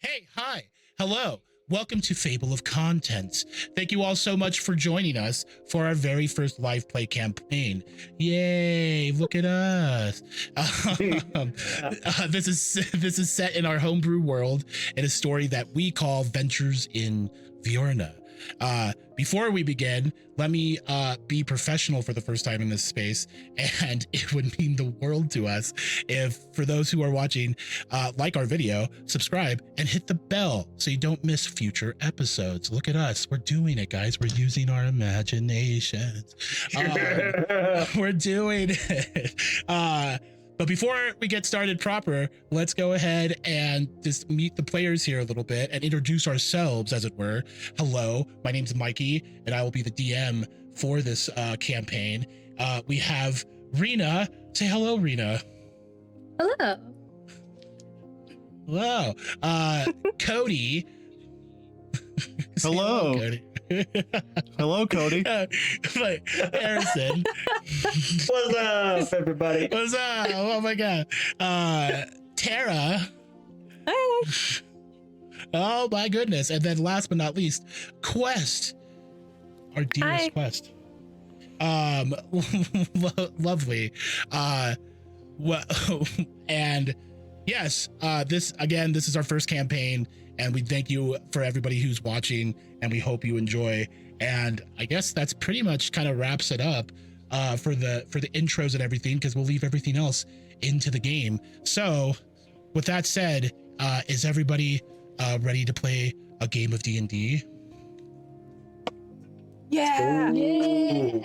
Hey, hi, hello. Welcome to Fable of Contents. Thank you all so much for joining us for our very first live play campaign. Yay, look at us. This is set in our homebrew world in a story that we call Ventures in Veurna. Before we begin, let me be professional for the first time in this space, and it would mean the world to us if, for those who are watching, like our video, subscribe, and hit the bell so you don't miss future episodes. Look at us. We're doing it, guys. We're using our imaginations. We're doing it. But before we get started proper, let's go ahead and just meet the players here a little bit and introduce ourselves, as it were. Hello, my name's Mikey, and I will be the DM for this campaign. We have Rena. Say hello, Rena. Hello. Hello. Cody. Hello. Cody. Hello, Cody. Harrison. What's up, everybody? What's up? Oh my god. Tara. Hi. Oh my goodness. And then last but not least, Quest. Our dearest Hi. Quest. Lovely. Well, and yes, this is our first campaign, and we thank you for everybody who's watching, and we hope you enjoy. And I guess that's pretty much kind of wraps it up for the intros and everything, because we'll leave everything else into the game. So with that said, is everybody ready to play a game of D&D? Yeah. Ooh.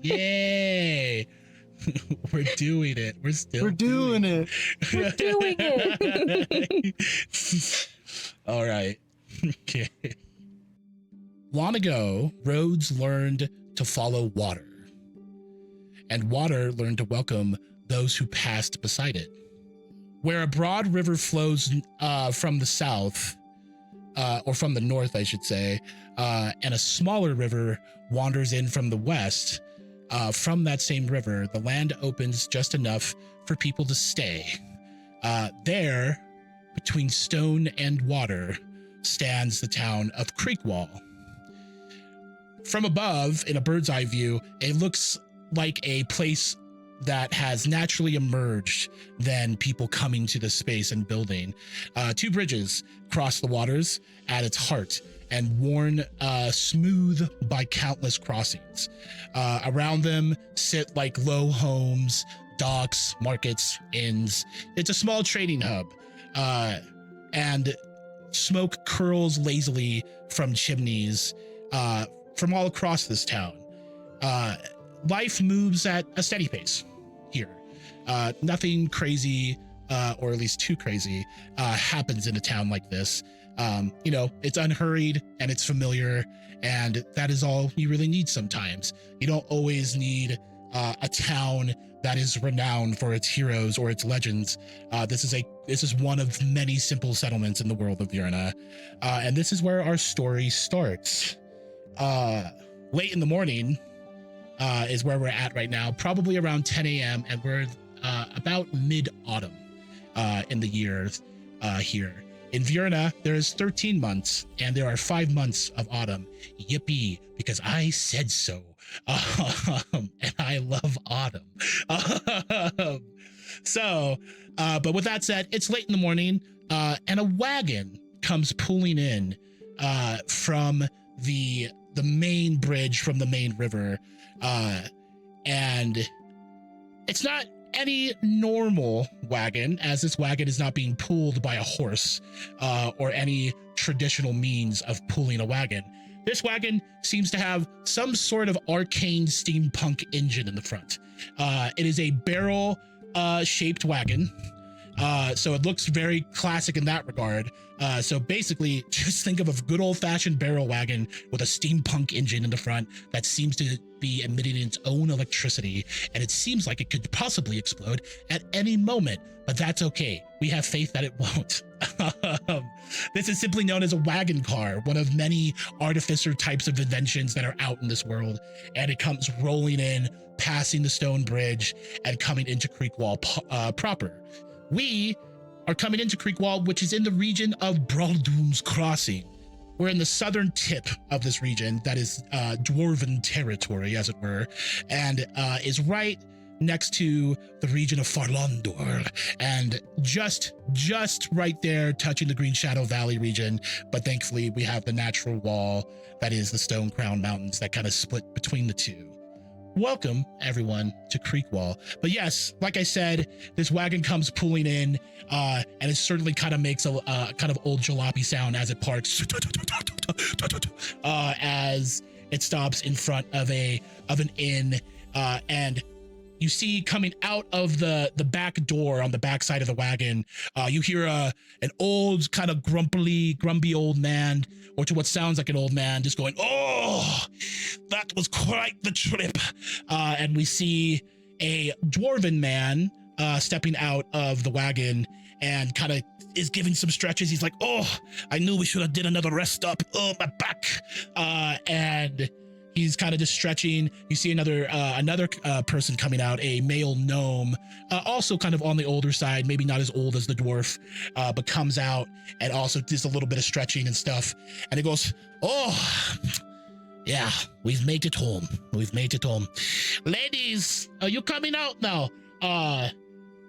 Yay. We're doing it. We're doing it. We're doing it. All right. Okay. Long ago, roads learned to follow water, and water learned to welcome those who passed beside it. Where a broad river flows from the south, or from the north, I should say, and a smaller river wanders in from the west, from that same river, the land opens just enough for people to stay. There, between stone and water, stands the town of Creekwall. From above, in a bird's eye view, it looks like a place that has naturally emerged than people coming to the space and building. Two bridges cross the waters at its heart and worn smooth by countless crossings. Around them sit like low homes, docks, markets, inns. It's a small trading hub, and smoke curls lazily from chimneys from all across this town. Life moves at a steady pace here. Nothing crazy, or at least too crazy, happens in a town like this. It's unhurried and it's familiar, and that is all you really need sometimes. You don't always need a town that is renowned for its heroes or its legends. This is one of many simple settlements in the world of Veurna, and this is where our story starts. Late in the morning is where we're at right now, probably around 10 a.m., and we're about mid-autumn in the year here. In Veurna, there is 13 months, and there are 5 months of autumn. Yippee, because I said so. And I love autumn. But with that said, it's late in the morning, and a wagon comes pulling in from the main bridge from the main river. And it's not any normal wagon, as this wagon is not being pulled by a horse or any traditional means of pulling a wagon. This wagon seems to have some sort of arcane steampunk engine in the front. It is a barrel shaped wagon. So it looks very classic in that regard. So basically, just think of a good old-fashioned barrel wagon with a steampunk engine in the front that seems to be emitting its own electricity, and it seems like it could possibly explode at any moment, but that's okay. We have faith that it won't. This is simply known as a wagon car, one of many artificer types of inventions that are out in this world, and it comes rolling in, passing the stone bridge, and coming into Creekwall proper. We are coming into Creekwall, which is in the region of Braldoon's Crossing. We're in the southern tip of this region that is dwarven territory, as it were, and is right next to the region of Farlandor, and just right there touching the Green Shadow Valley region. But thankfully we have the natural wall that is the Stone Crown Mountains that kind of split between the two. Welcome everyone to Creekwall. But yes, like I said, this wagon comes pulling in, and it certainly kind of makes a kind of old jalopy sound as it parks, as it stops in front of an inn, and you see coming out of the back door on the back side of the wagon, you hear an old kind of grumpy old man, or to what sounds like an old man, just going, "Oh, that was quite the trip." And we see a dwarven man stepping out of the wagon and kind of is giving some stretches. He's like, "Oh, I knew we should have did another rest up. Oh, my back." And he's kind of just stretching. You see another person coming out, a male gnome, also kind of on the older side, maybe not as old as the dwarf, but comes out and also does a little bit of stretching and stuff. And he goes, "Oh, yeah, we've made it home. We've made it home. Ladies, are you coming out now?"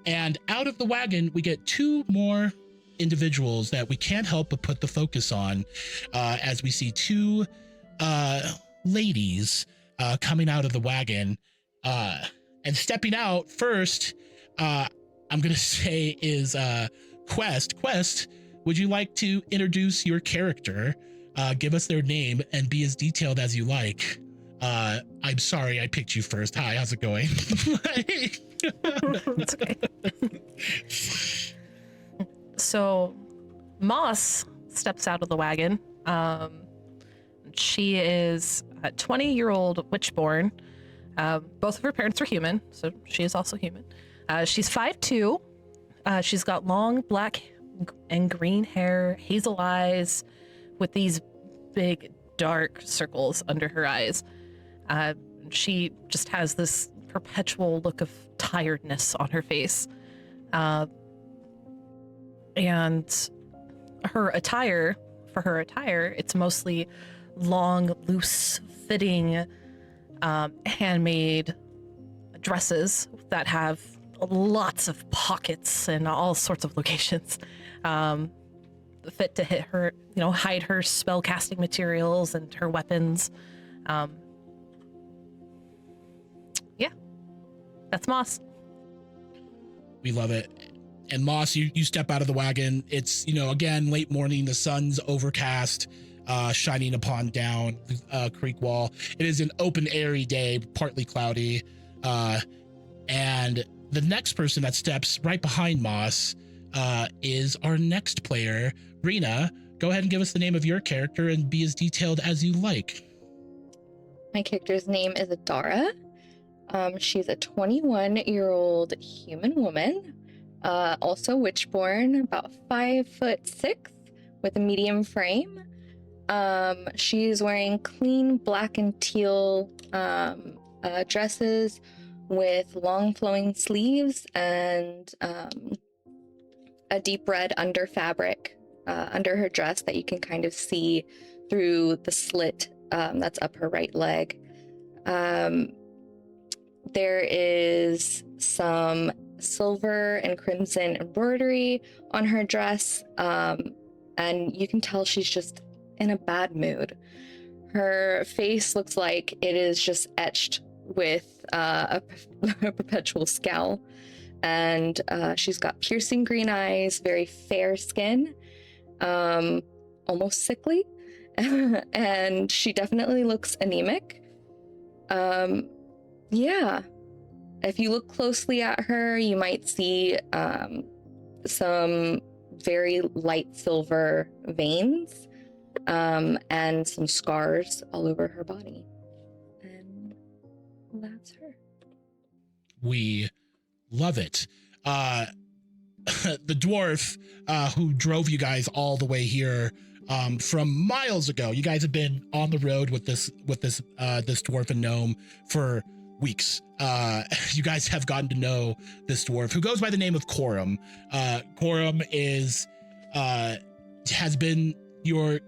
And out of the wagon, we get two more individuals that we can't help but put the focus on, as we see two ladies coming out of the wagon, and stepping out first, I'm gonna say is Quest, would you like to introduce your character, give us their name, and be as detailed as you like? I'm sorry I picked you first. Hi, how's it going? It's okay. So Moss steps out of the wagon. She is a 20-year-old witchborn. Both of her parents are human, so she is also human. She's 5'2". She's got long black and green hair, hazel eyes, with these big dark circles under her eyes. She just has this perpetual look of tiredness on her face. And her attire, it's mostly long, loose-fitting, handmade dresses that have lots of pockets and all sorts of locations, fit to hit her, hide her spell-casting materials and her weapons. Yeah, that's Moss. We love it. And Moss, you step out of the wagon. It's, again, late morning, the sun's overcast, shining upon down Creekwall. It is an open, airy day, partly cloudy. And the next person that steps right behind Moss is our next player, Rena. Go ahead and give us the name of your character and be as detailed as you like. My character's name is Adara. She's a 21-year-old human woman, also witchborn, about 5'6", with a medium frame. She's wearing clean black and teal dresses with long flowing sleeves and a deep red under fabric under her dress that you can kind of see through the slit that's up her right leg. There is some silver and crimson embroidery on her dress, and you can tell she's just in a bad mood. Her face looks like it is just etched with a perpetual scowl, and she's got piercing green eyes, very fair skin, almost sickly, and she definitely looks anemic. Yeah, if you look closely at her, you might see some very light silver veins, and some scars all over her body. And that's her. We love it. The dwarf who drove you guys all the way here from miles ago. You guys have been on the road with this dwarf and gnome for weeks, you guys have gotten to know this dwarf who goes by the name of Corum. Corum is has been your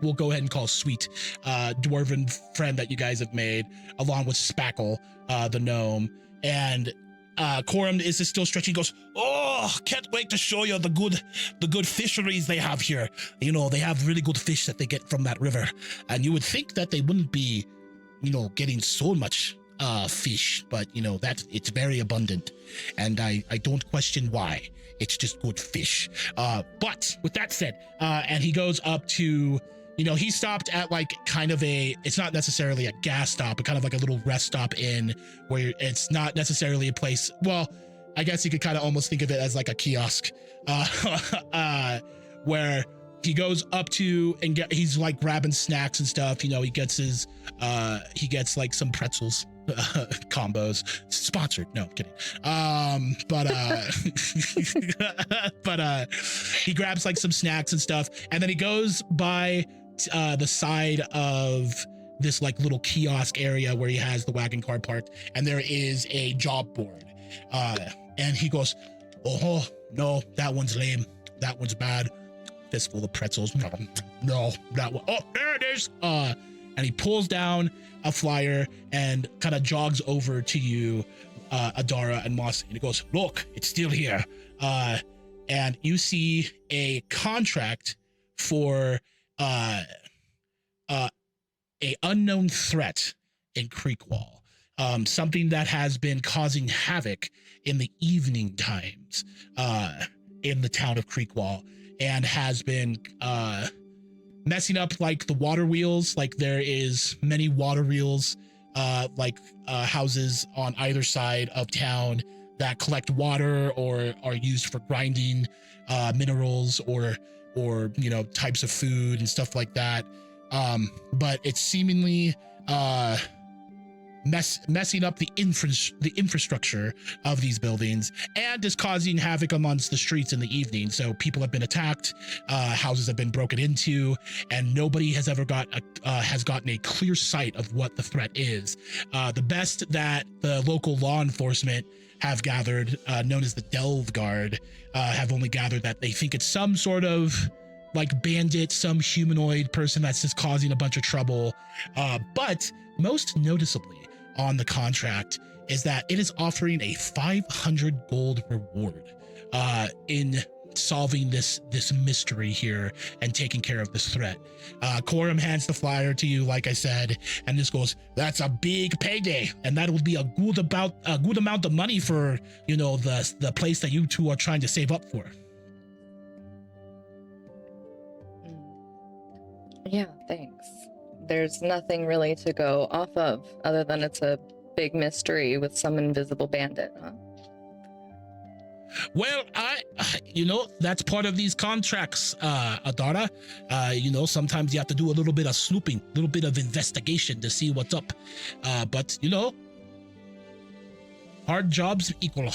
we'll go ahead and call sweet dwarven friend that you guys have made, along with Spackle, the gnome. And Corum is still stretching, goes, oh, can't wait to show you the good fisheries they have here. You know, they have really good fish that they get from that river. And you would think that they wouldn't be, you know, getting so much fish, but you know, that it's very abundant. And I don't question why. It's just good fish. But with that said, and he goes up to, you know, he stopped at like kind of it's not necessarily a gas stop, but kind of like a little rest stop inn where it's not necessarily a place. Well, I guess you could kind of almost think of it as like a kiosk, where he goes up to and he's like grabbing snacks and stuff. You know, he gets like some pretzels combos, sponsored. No, I'm kidding. But he grabs like some snacks and stuff, and then he goes by the side of this like little kiosk area where he has the wagon car parked, and there is a job board, and he goes, oh no, that one's lame, that one's bad, fistful of pretzels, no, that one, oh, there it is, and he pulls down a flyer and kind of jogs over to you, Adara and Moss, and he goes, look, it's still here, and you see a contract for a unknown threat in Creekwall, something that has been causing havoc in the evening times in the town of Creekwall, and has been messing up like the water wheels. Like there is many water wheels, houses on either side of town that collect water or are used for grinding minerals or you know, types of food and stuff like that. But it's seemingly messing up the infrastructure of these buildings, and is causing havoc amongst the streets in the evening. So people have been attacked, houses have been broken into, and nobody has ever gotten a clear sight of what the threat is. The best that the local law enforcement have gathered, known as the Delve Guard, have only gathered that they think it's some sort of like bandit, some humanoid person that's just causing a bunch of trouble. But most noticeably on the contract is that it is offering a 500 gold reward in solving this mystery here and taking care of this threat. Corum hands the flyer to you, like I said, and this goes, that's a big payday, and that would be a good amount of money for, you know, the place that you two are trying to save up for. Yeah, thanks. There's nothing really to go off of other than it's a big mystery with some invisible bandit, huh? Well, you know, that's part of these contracts, Adara. You know, sometimes you have to do a little bit of snooping, a little bit of investigation to see what's up. But, you know, hard jobs equal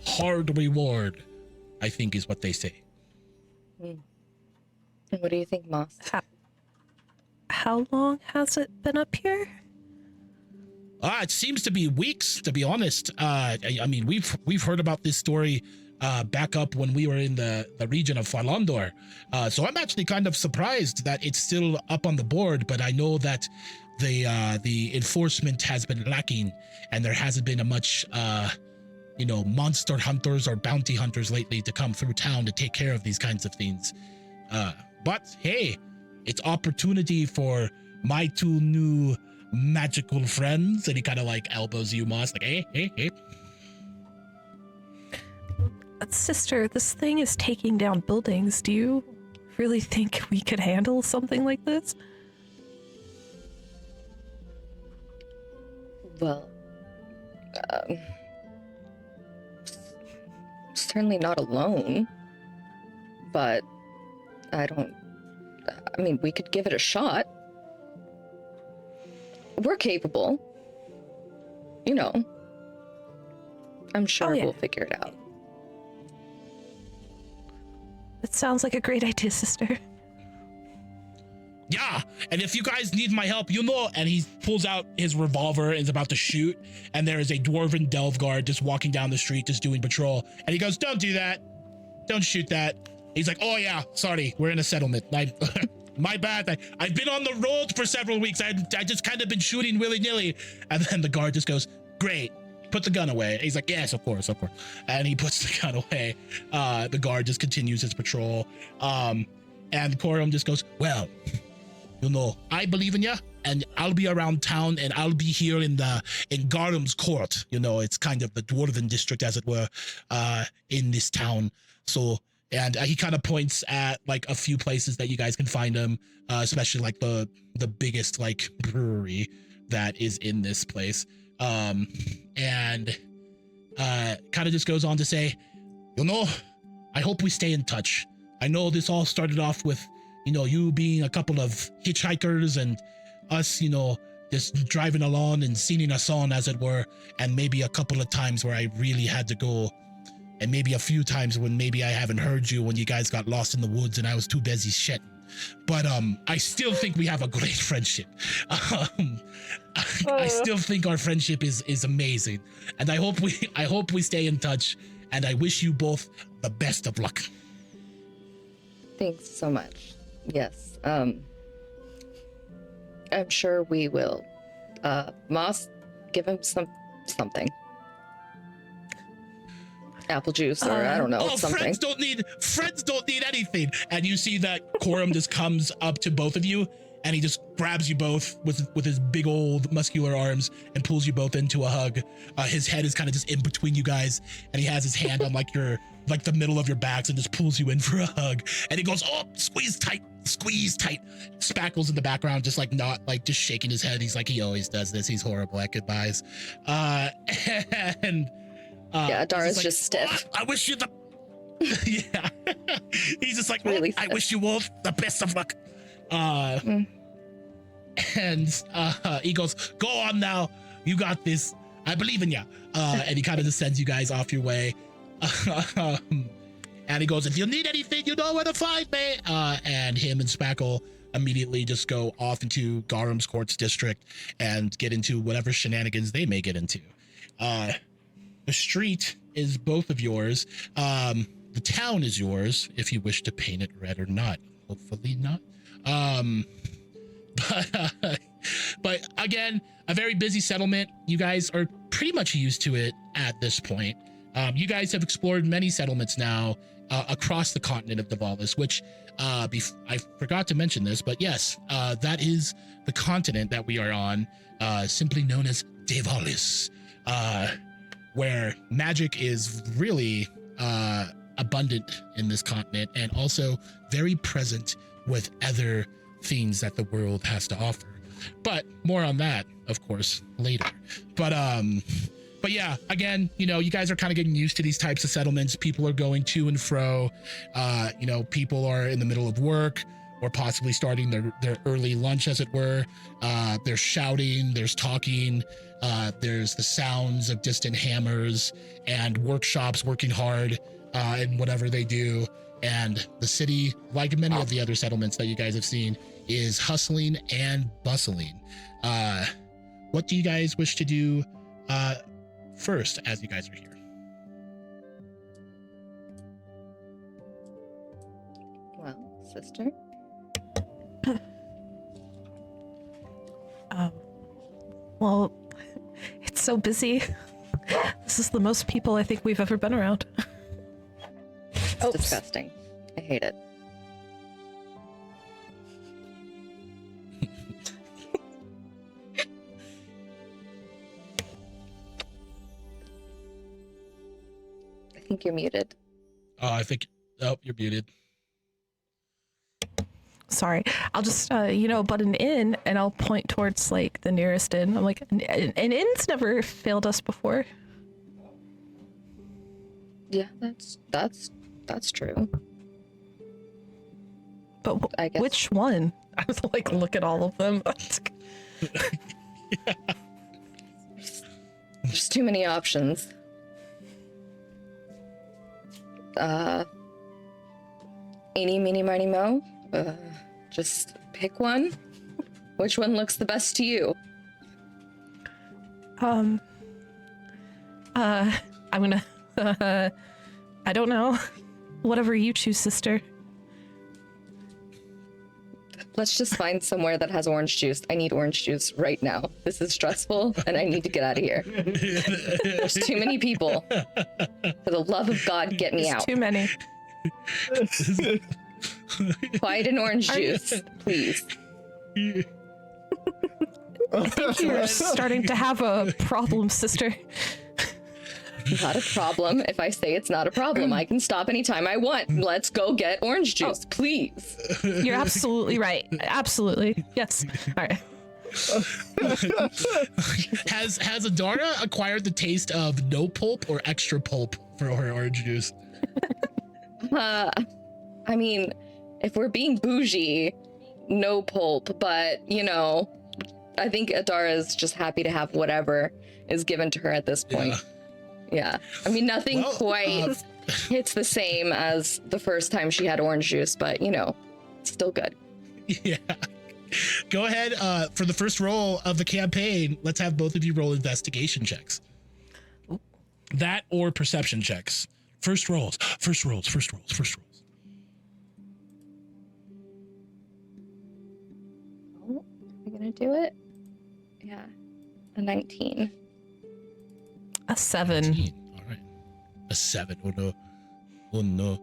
hard reward, I think is what they say. And what do you think, Moss? How long has it been up here? It seems to be weeks, to be honest. I mean, we've heard about this story back up when we were in the region of Farlandor. So I'm actually kind of surprised that it's still up on the board, but I know that the enforcement has been lacking, and there hasn't been a much you know, monster hunters or bounty hunters lately to come through town to take care of these kinds of things. But hey, it's opportunity for my two new magical friends, and he kind of like elbows you, Moss, like, hey. Sister, this thing is taking down buildings. Do you really think we could handle something like this? Well, certainly not alone, but I mean, we could give it a shot. We're capable. You know. I'm sure we'll figure it out. It sounds like a great idea, sister. Yeah, and if you guys need my help, you know. And he pulls out his revolver and is about to shoot. And there is a dwarven delve guard just walking down the street, just doing patrol. And he goes, "Don't do that. Don't shoot that." He's like, "Oh yeah, sorry, we're in a settlement. My bad. I've been on the road for several weeks. I just kind of been shooting willy-nilly." And then the guard just goes, "Great. Put the gun away." He's like, "Yes, of course." And he puts the gun away. The guard just continues his patrol. And Corum just goes, "Well, you know, I believe in you, and I'll be around town, and I'll be here in Garum's court. You know, it's kind of the dwarven district, as it were, in this town. So." And he kind of points at like a few places that you guys can find him, especially like the biggest like brewery that is in this place. And kind of just goes on to say, "You know, I hope we stay in touch. I know this all started off with, you know, you being a couple of hitchhikers and us, you know, just driving along and singing a song, as it were, and maybe a couple of times where I really had to go, and maybe a few times when maybe I haven't heard you when you guys got lost in the woods and I was too busy shit. But I still think we have a great friendship. I still think our friendship is amazing, and I hope we stay in touch. And I wish you both the best of luck." Thanks so much. Yes. I'm sure we will. Moss, give him something. Apple juice, or I don't know, something. Friends don't need anything. And you see that Corum just comes up to both of you, and he just grabs you both with his big old muscular arms and pulls you both into a hug. His head is kind of just in between you guys, and he has his hand on like the middle of your backs and just pulls you in for a hug. And he goes, "Oh, squeeze tight, squeeze tight." Spackle's in the background, just like not like just shaking his head. He's like, he always does this. He's horrible at goodbyes. Yeah, Dara's like, just stiff. "Oh, I wish you the..." Yeah. He's just like, Really "Oh, I wish you all the best of luck." And he goes, "Go on now. You got this. I believe in you." And he kind of just sends you guys off your way. And he goes, "If you need anything, you know where to find me." And him and Spackle immediately just go off into Garum's Court's district and get into whatever shenanigans they may get into. The street is both of yours. The town is yours if you wish to paint it red or not. Hopefully not. But again, a very busy settlement. You guys are pretty much used to it at this point. You guys have explored many settlements now across the continent of Devalis, which I forgot to mention this, but yes, that is the continent that we are on, simply known as Devalis, where magic is really abundant in this continent, and also very present with other things that the world has to offer. But more on that, of course, later. But yeah, again, you know, you guys are kind of getting used to these types of settlements. People are going to and fro. You know, people are in the middle of work or possibly starting their early lunch, as it were. There's shouting, there's talking, there's the sounds of distant hammers and workshops working hard in whatever they do. And the city, like many of the other settlements that you guys have seen, is hustling and bustling. What do you guys wish to do first as you guys are here? Well, sister. Well, it's so busy. This is the most people I think we've ever been around. It's disgusting. I hate it. I think you're muted. Oh, you're muted. Sorry, I'll just butt an inn, and I'll point towards like the nearest inn. I'm like, an inn's never failed us before. Yeah, that's true. But I guess. which one? I was like, look at all of them. There's too many options. Eeny, meeny, miny, mo. Just Pick one. Which one looks the best to you? I'm gonna, I don't know. Whatever you choose, sister. Let's just find somewhere that has orange juice. I need orange juice right now. This is stressful and I need to get out of here. There's too many people. For the love of God, get me out. Too many. Quiet and orange juice, please. You're starting to have a problem, sister. Not a problem. If I say it's not a problem, I can stop anytime I want. Let's go get orange juice, please. You're absolutely right. Absolutely. Yes. All right. Has Adara acquired the taste of no pulp or extra pulp for her orange juice? I mean, if we're being bougie, no pulp, but you know, I think Adara is just happy to have whatever is given to her at this point. Yeah. I mean, nothing quite hits the same as the first time she had orange juice, but you know, it's still good. Yeah. Go ahead. For the first roll of the campaign, let's have both of you roll investigation checks. That or perception checks. First rolls. Oh, am I gonna do it? Yeah. A 19. A 7. 19. All right. A 7. Oh no.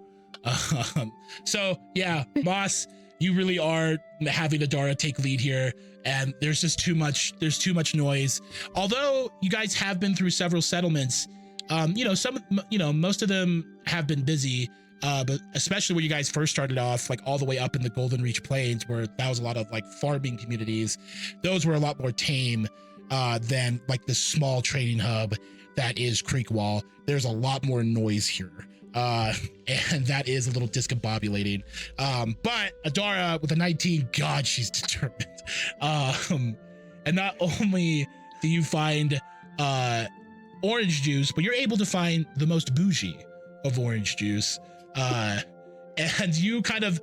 So yeah, Moss, you really are having Adara take lead here, and there's just too much noise. Although you guys have been through several settlements, most of them have been busy, but especially when you guys first started off, like all the way up in the Golden Reach Plains, where that was a lot of like farming communities. Those were a lot more tame than like the small trading hub that is Creekwall. There's a lot more noise here. And that is a little discombobulating. But Adara with a 19, God, she's determined. And not only do you find orange juice, but you're able to find the most bougie of orange juice. And you kind of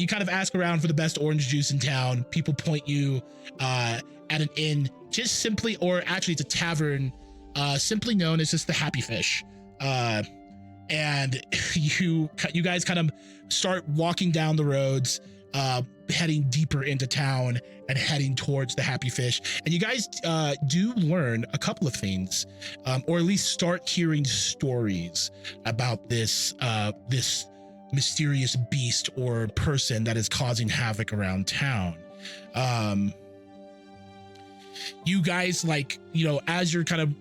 ask around for the best orange juice in town. People point you at an inn, just simply, or actually it's a tavern, simply known as just the Happy Fish. And you guys kind of start walking down the roads, heading deeper into town and heading towards the Happy Fish. And you guys do learn a couple of things, or at least start hearing stories about this mysterious beast or person that is causing havoc around town. You guys, as you're kind of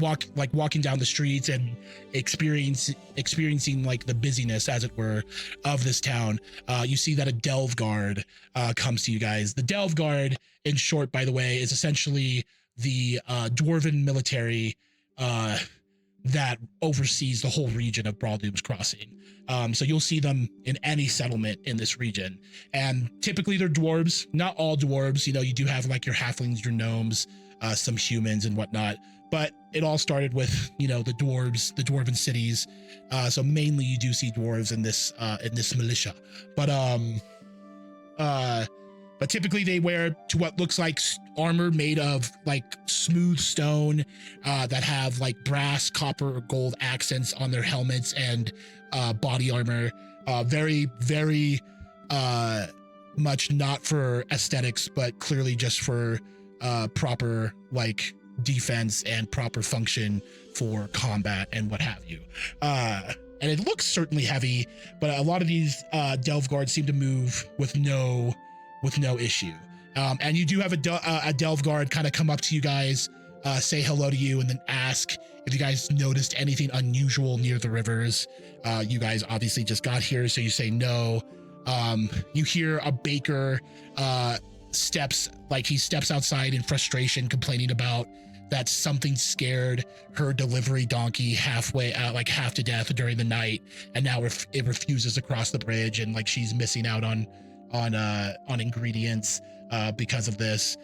walking down the streets and experiencing like the busyness, as it were, of this town, you see that a Delve Guard comes to you guys. The Delve Guard, in short, by the way, is essentially the dwarven military that oversees the whole region of Broaddoom's Crossing. So you'll see them in any settlement in this region, and typically they're dwarves. Not all dwarves, you do have like your halflings, your gnomes, some humans and whatnot. But it all started with, the dwarves, the dwarven cities. So mainly you do see dwarves in this militia. But typically they wear to what looks like armor made of like smooth stone that have like brass, copper, or gold accents on their helmets and body armor. Very, very much not for aesthetics, but clearly just for proper like defense and proper function for combat and what have you. And it looks certainly heavy, but a lot of these Delve Guards seem to move with no issue. And you do have a Delve Guard kind of come up to you guys, say hello to you, and then ask if you guys noticed anything unusual near the rivers. You guys obviously just got here, so you say no. You hear a baker steps outside in frustration, complaining about that something scared her delivery donkey half to death during the night, and now it refuses to cross the bridge, and like she's missing out on ingredients because of this.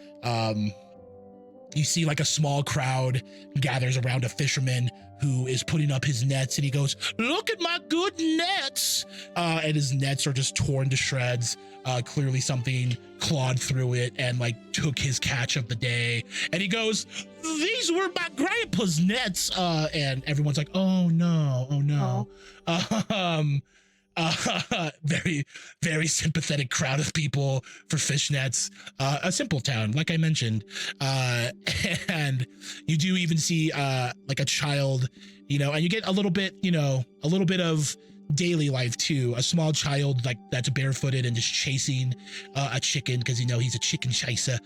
You see like a small crowd gathers around a fisherman who is putting up his nets, and he goes, "Look at my good nets!" And his nets are just torn to shreds. Clearly something clawed through it and like took his catch of the day. And he goes, "These were my grandpa's nets." And everyone's like, "Oh no, oh no." Very, very sympathetic crowd of people for fishnets. A simple town, like I mentioned. And you do even see like a child, and you get a little bit of daily life too. A small child like that's barefooted and just chasing a chicken because he's a chicken chaser.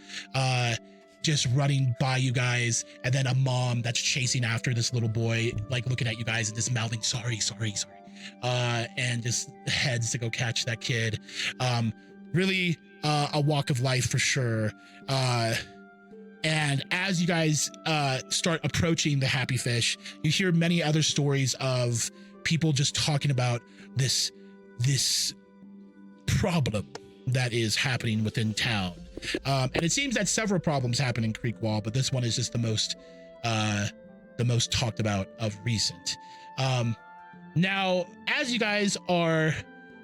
Just running by you guys, and then a mom that's chasing after this little boy, like looking at you guys and just mouthing sorry, and just heads to go catch that kid. Really a walk of life for sure. And as you guys start approaching the Happy Fish, you hear many other stories of people just talking about this problem that is happening within town. And it seems that several problems happen in Creekwall, but this one is just the most talked about of recent. Now, as you guys are,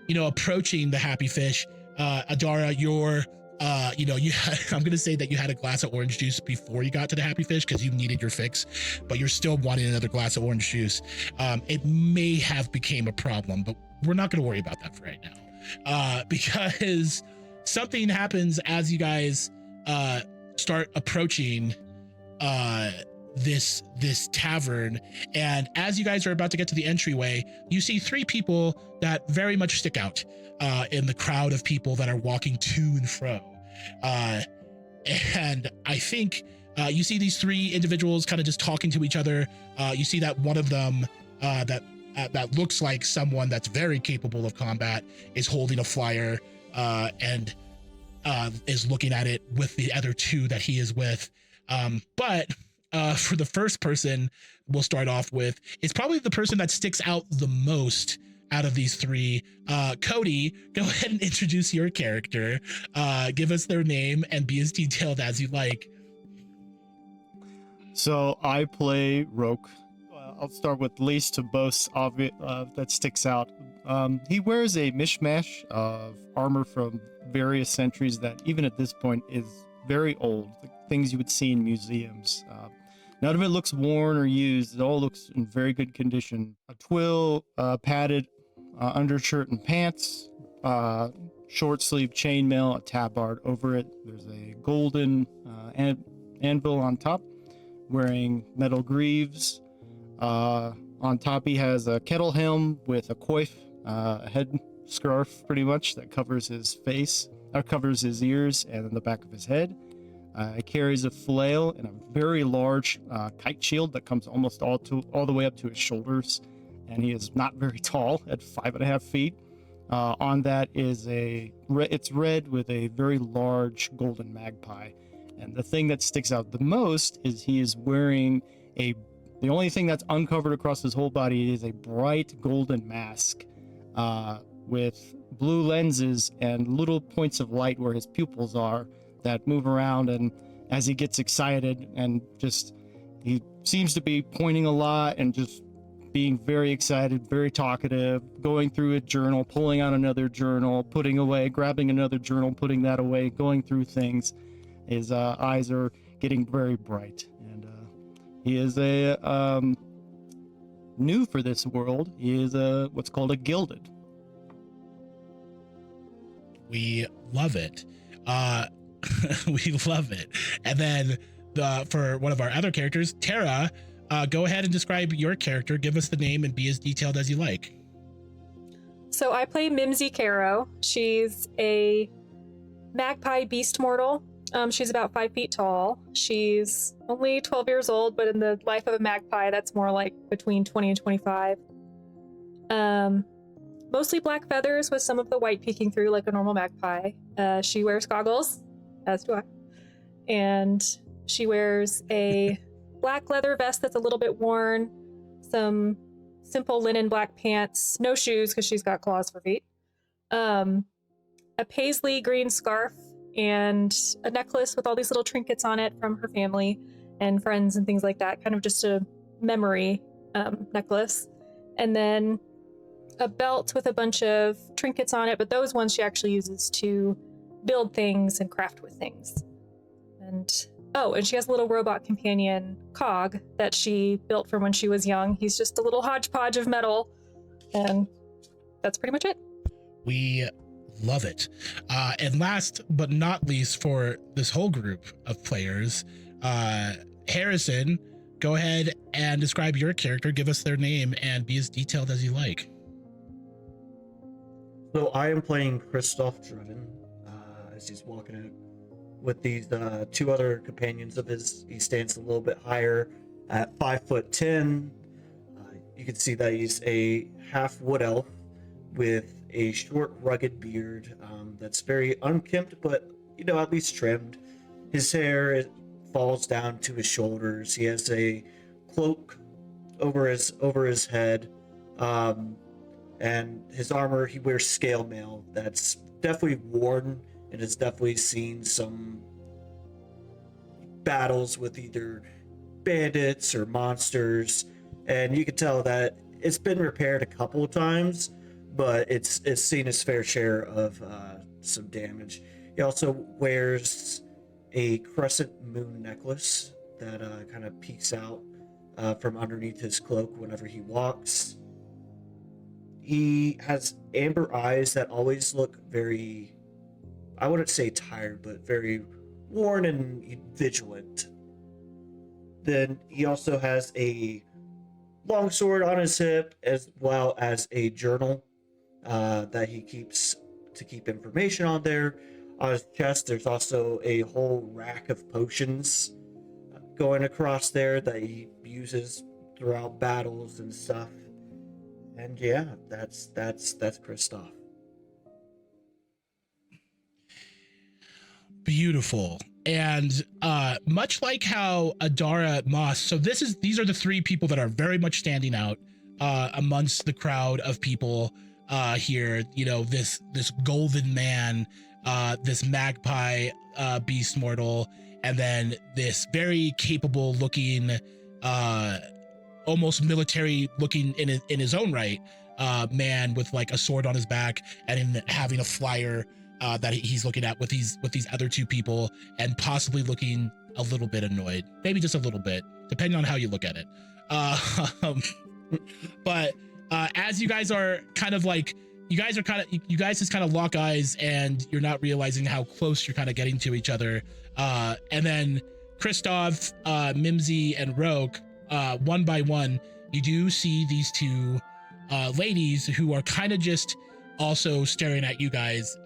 approaching the Happy Fish, Adara, I'm going to say that you had a glass of orange juice before you got to the Happy Fish because you needed your fix, but you're still wanting another glass of orange juice. It may have became a problem, but we're not going to worry about that for right now, because something happens as you guys start approaching this tavern, and as you guys are about to get to the entryway, you see three people that very much stick out in the crowd of people that are walking to and fro. And I think you see these three individuals kind of just talking to each other. You see that one of them that looks like someone that's very capable of combat is holding a flyer and is looking at it with the other two that he is with. But for the first person we'll start off with, it's probably the person that sticks out the most out of these three. Cody, go ahead and introduce your character. Give us their name and be as detailed as you like. So I play Roke. I'll start with least to most obvious that sticks out. He wears a mishmash of armor from various centuries that even at this point is very old, like things you would see in museums. None of it looks worn or used. It all looks in very good condition. A twill, padded undershirt and pants, short sleeve chainmail, a tabard over it. There's a golden anvil on top, wearing metal greaves. On top he has a kettle helm with a coif, a head scarf pretty much that covers his face, covers his ears and the back of his head. He carries a flail and a very large kite shield that comes almost all the way up to his shoulders, and he is not very tall at 5.5 feet. On that is it's red with a very large golden magpie, and the thing that sticks out the most is he is wearing the only thing that's uncovered across his whole body is a bright golden mask with blue lenses and little points of light where his pupils are that move around, and as he gets excited and just he seems to be pointing a lot and just being very excited, very talkative, going through a journal, pulling out another journal, putting away, grabbing another journal, putting that away, going through things. His eyes are getting very bright, and he is a new for this world. He is what's called a gilded. We love it. We love it. And then for one of our other characters, Tara, go ahead and describe your character. Give us the name and be as detailed as you like. So I play Mimsy Caro. She's a magpie beast mortal. She's about 5 feet tall. She's only 12 years old, but in the life of a magpie, that's more like between 20 and 25. Mostly black feathers with some of the white peeking through like a normal magpie. She wears goggles, as do I. And she wears a black leather vest that's a little bit worn, some simple linen black pants, no shoes because she's got claws for feet, a paisley green scarf and a necklace with all these little trinkets on it from her family and friends and things like that, kind of just a memory necklace. And then a belt with a bunch of trinkets on it, but those ones she actually uses to build things and craft with things. And she has a little robot companion, Cog, that she built from when she was young. He's just a little hodgepodge of metal, and that's pretty much it. We love it. And last but not least for this whole group of players, Harrison, go ahead and describe your character, give us their name, and be as detailed as you like. So I am playing Christoph Driven, as he's walking in with these two other companions of his. He stands a little bit higher at 5'10". You can see that he's a half wood elf with a short, rugged beard that's very unkempt, but at least trimmed. His hair falls down to his shoulders. He has a cloak over his head, and his armor. He wears scale mail that's definitely worn and has definitely seen some battles with either bandits or monsters, and you can tell that it's been repaired a couple of times, but it's seen its fair share of some damage. He also wears a crescent moon necklace that kind of peeks out from underneath his cloak whenever he walks. He has amber eyes that always look very, I wouldn't say tired, but very worn and vigilant. Then he also has a long sword on his hip, as well as a journal that he keeps to keep information on there. On his chest, there's also a whole rack of potions going across there that he uses throughout battles and stuff. And yeah, that's Christoph. Beautiful. And much like how Adara, Moss, so these are the three people that are very much standing out amongst the crowd of people here. This golden man, this magpie beast mortal, and then this very capable looking, almost military looking in his own right, man with like a sword on his back and having a flyer that he's looking at with these other two people, and possibly looking a little bit annoyed, maybe just a little bit, depending on how you look at it. But as you guys are kind of like, you guys just kind of lock eyes, and you're not realizing how close you're kind of getting to each other. And then Christoph, Mimsy, and Rogue, one by one, you do see these two ladies who are kind of just also staring at you guys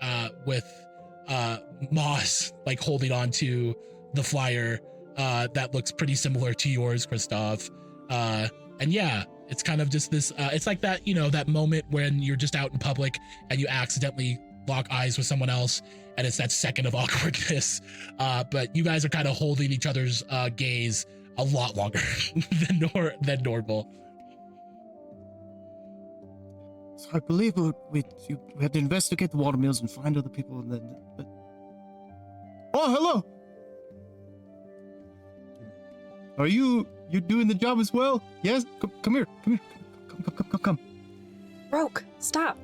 with Moss like holding on to the flyer that looks pretty similar to yours, Christoph. And yeah, it's kind of just this, it's like that, that moment when you're just out in public and you accidentally lock eyes with someone else, and it's that second of awkwardness. But you guys are kind of holding each other's gaze a lot longer than normal. So I believe we had to investigate the water mills and find other people, and then. Oh, hello! Are you doing the job as well? Yes. Come here. Come. Roke, stop.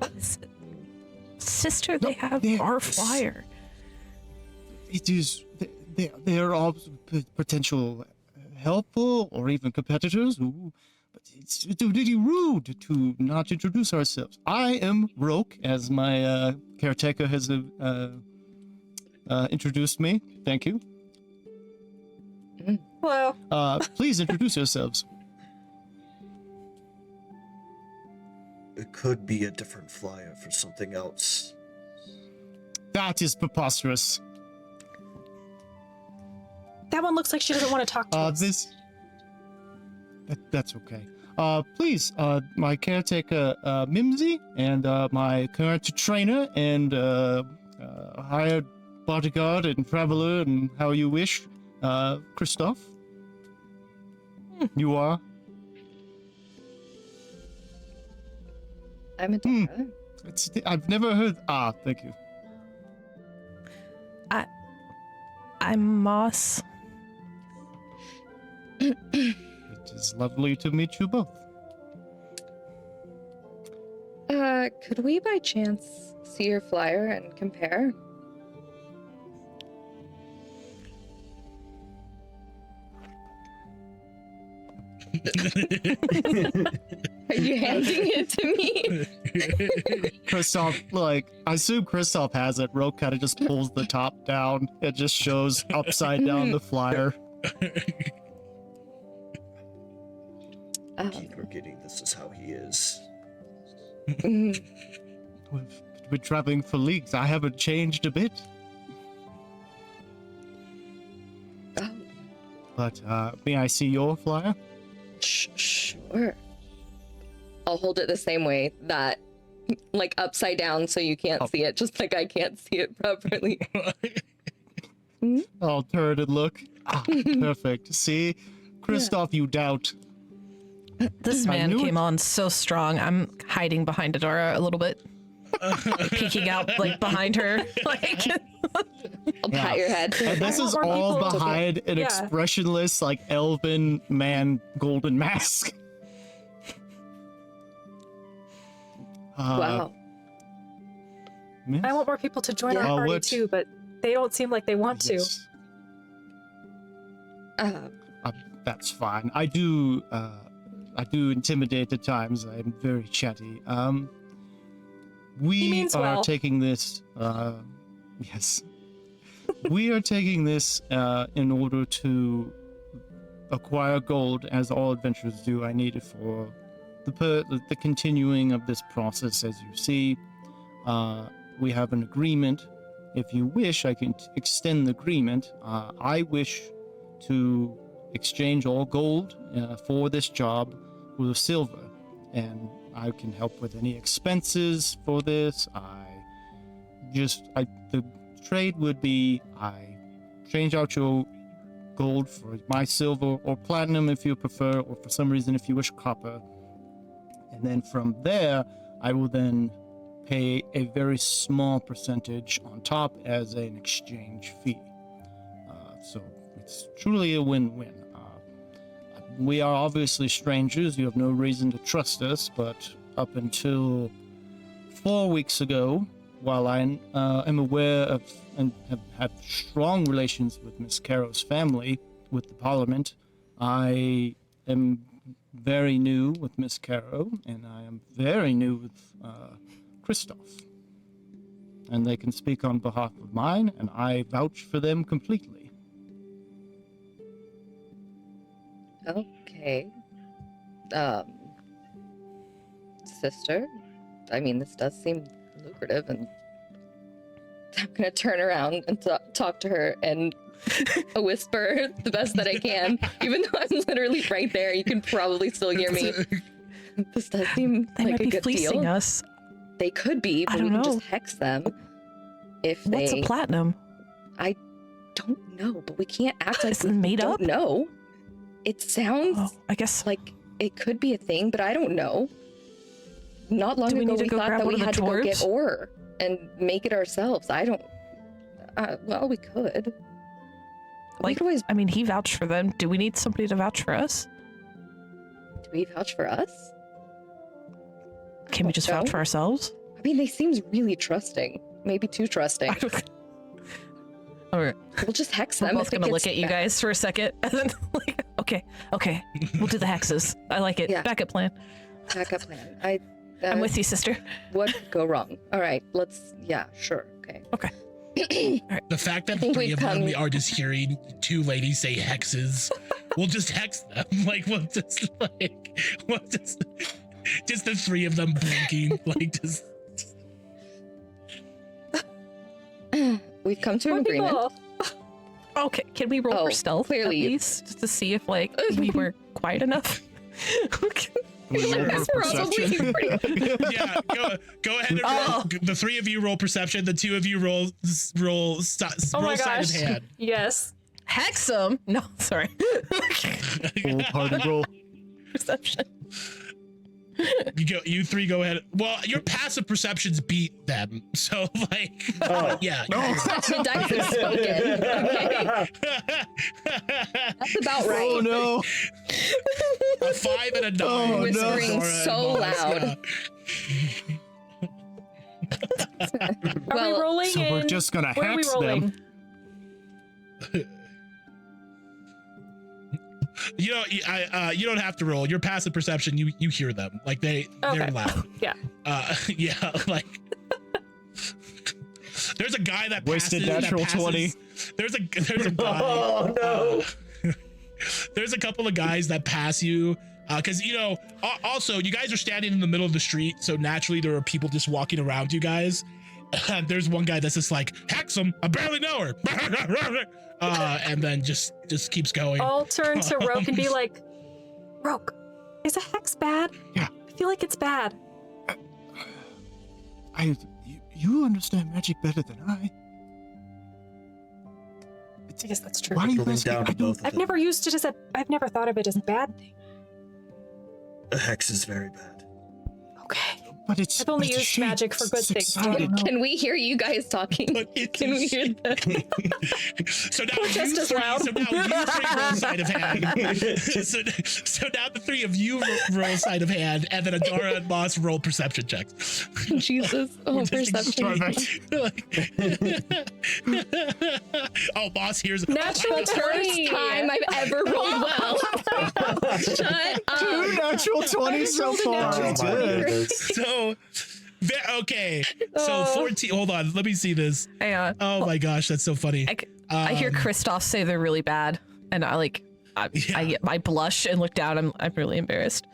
Sister, they have our flyer. It is. They are all potential helpful or even competitors. Ooh, but it's really rude to not introduce ourselves. I am Roke, as my caretaker has introduced me. Thank you. Hello. Please introduce yourselves. It could be a different flyer for something else. That is preposterous. That one looks like she doesn't want to talk to us. That's okay. Please, my caretaker, Mimsy, and my current trainer and hired bodyguard and traveler, and how you wish, Christoph. You are? I'm a Dora. I've never heard. Thank you. I'm Moss. It is lovely to meet you both. Could we by chance see your flyer and compare? Are you handing it to me? Kristoff, I assume Kristoff has it. Roke kind of just pulls the top down. It just shows upside down the flyer. Keep forgetting this is how he is. We've been traveling for leagues. I haven't changed a bit. Oh, But may I see your flyer? sure. I'll hold it the same way, that upside down so you can't see it, just like I can't see it properly. I'll turn and look. Ah, perfect. See? Kristoff, you doubt. This I man knew came it. on so strong. I'm hiding behind Adora a little bit. Peeking out behind her. I'll pat your head. And this I is want more all people to- behind an Yeah. expressionless, elven man golden mask. Wow. Miss? I want more people to join our Yeah. party What- too, but they don't seem like they want to. Yes. Uh, That's fine. I do intimidate at times. I'm very chatty. We He means are well. taking this. Yes, we are taking this in order to acquire gold, as all adventurers do. I need it for the continuing of this process. As you see, we have an agreement. If you wish, I can extend the agreement. I wish to exchange all gold for this job with silver, and I can help with any expenses for this. The trade would be I change out your gold for my silver or platinum if you prefer, or for some reason if you wish copper, and then from there I will then pay a very small percentage on top as an exchange fee. So it's truly a win-win. We are obviously strangers. You have no reason to trust us, but up until 4 weeks ago, while I am aware of and have had strong relations with Miss Caro's family, with the Parliament, I am very new with Miss Caro, and I am very new with Kristoff. And they can speak on behalf of mine, and I vouch for them completely. okay. Sister, I mean, this does seem lucrative, and I'm gonna turn around and talk to her and a whisper the best that I can, even though I'm literally right there. You can probably still hear me. This does seem They like might a be good fleecing deal. us. They could be, I but we don't can know. just hex them if What's they a platinum? don't know. But we can't act like Is it we made don't up? know. It sounds Oh, I guess. like it could be a thing, but I don't know. Not long Do we ago, need to we go thought grab that one we of the had to go get dwarves? ore and make it ourselves. I don't. Well, we could. We could always. I mean, he vouched for them. Do we need somebody to vouch for us? Do we vouch for us? Can we just vouch No. for ourselves? I mean, they seems really trusting. Maybe too trusting. All right. We'll just hex We're them. both if it gonna look gets at you bad. guys for a second, and then okay, we'll do the hexes. I like it. Yeah. Backup plan. Backup plan. I'm with you, sister. What could go wrong? All right, let's. Yeah, sure. Okay. The fact that I think three we've of them come- are just hearing two ladies say hexes, we'll just hex them. Just the three of them blinking, just. We've come to an More agreement. people. Okay, can we roll Oh, for stealth clearly. at least, just to see if we were quiet enough? Okay. We roll That's for probably perception. Yeah, go ahead and roll. The three of you roll perception. The two of you roll Oh my sleight gosh. of hand. Yes. Hex them? No, sorry. Full party roll. Perception. You three go ahead. Well, your passive perceptions beat them, so like, yeah. The dice has spoken. Okay. That's about right. Oh no! A 5 and a 9. Oh, Whispering Zora so and Moss, loud. Are we rolling So we're in? just gonna Where are we hex rolling? them. You know, you don't have to roll. Your passive perception, you hear them. Like they're Okay. loud. Yeah. Yeah, like there's a guy that Wasted passes, natural 20. There's a guy. Oh no! There's a couple of guys that pass you. Because, you know, also, you guys are standing in the middle of the street, so naturally there are people just walking around you guys. And there's one guy that's just like, hex him, I barely know her. And then just keeps going. I'll turn to Roke and be like, Roke, is a hex bad? Yeah. I feel like it's bad. You understand magic better than I. I guess that's true. Why are you Trickling asking? down to I don't- both of I've them. never used it as a. I've never thought of it as a bad thing. A hex is very bad. Okay. But it's. I've only it's a used shape. magic for good It's things. I excited. don't know. Can we hear you guys talking? But it's Can we hear that? So now We're just as loud. So now you three roll sleight of hand. so now the three of you roll sleight of hand, and then Adara and Moss roll perception checks. Jesus. Oh, perception. Oh, Moss here's Natural First 20. time I've ever rolled well. Shut up. 2 natural 20 so far. Oh, my Good. goodness. so okay. So 14. Hold on, let me see this. Hang on. Oh my gosh, that's so funny. I hear Kristoff say they're really bad, and I blush and look down. I'm really embarrassed.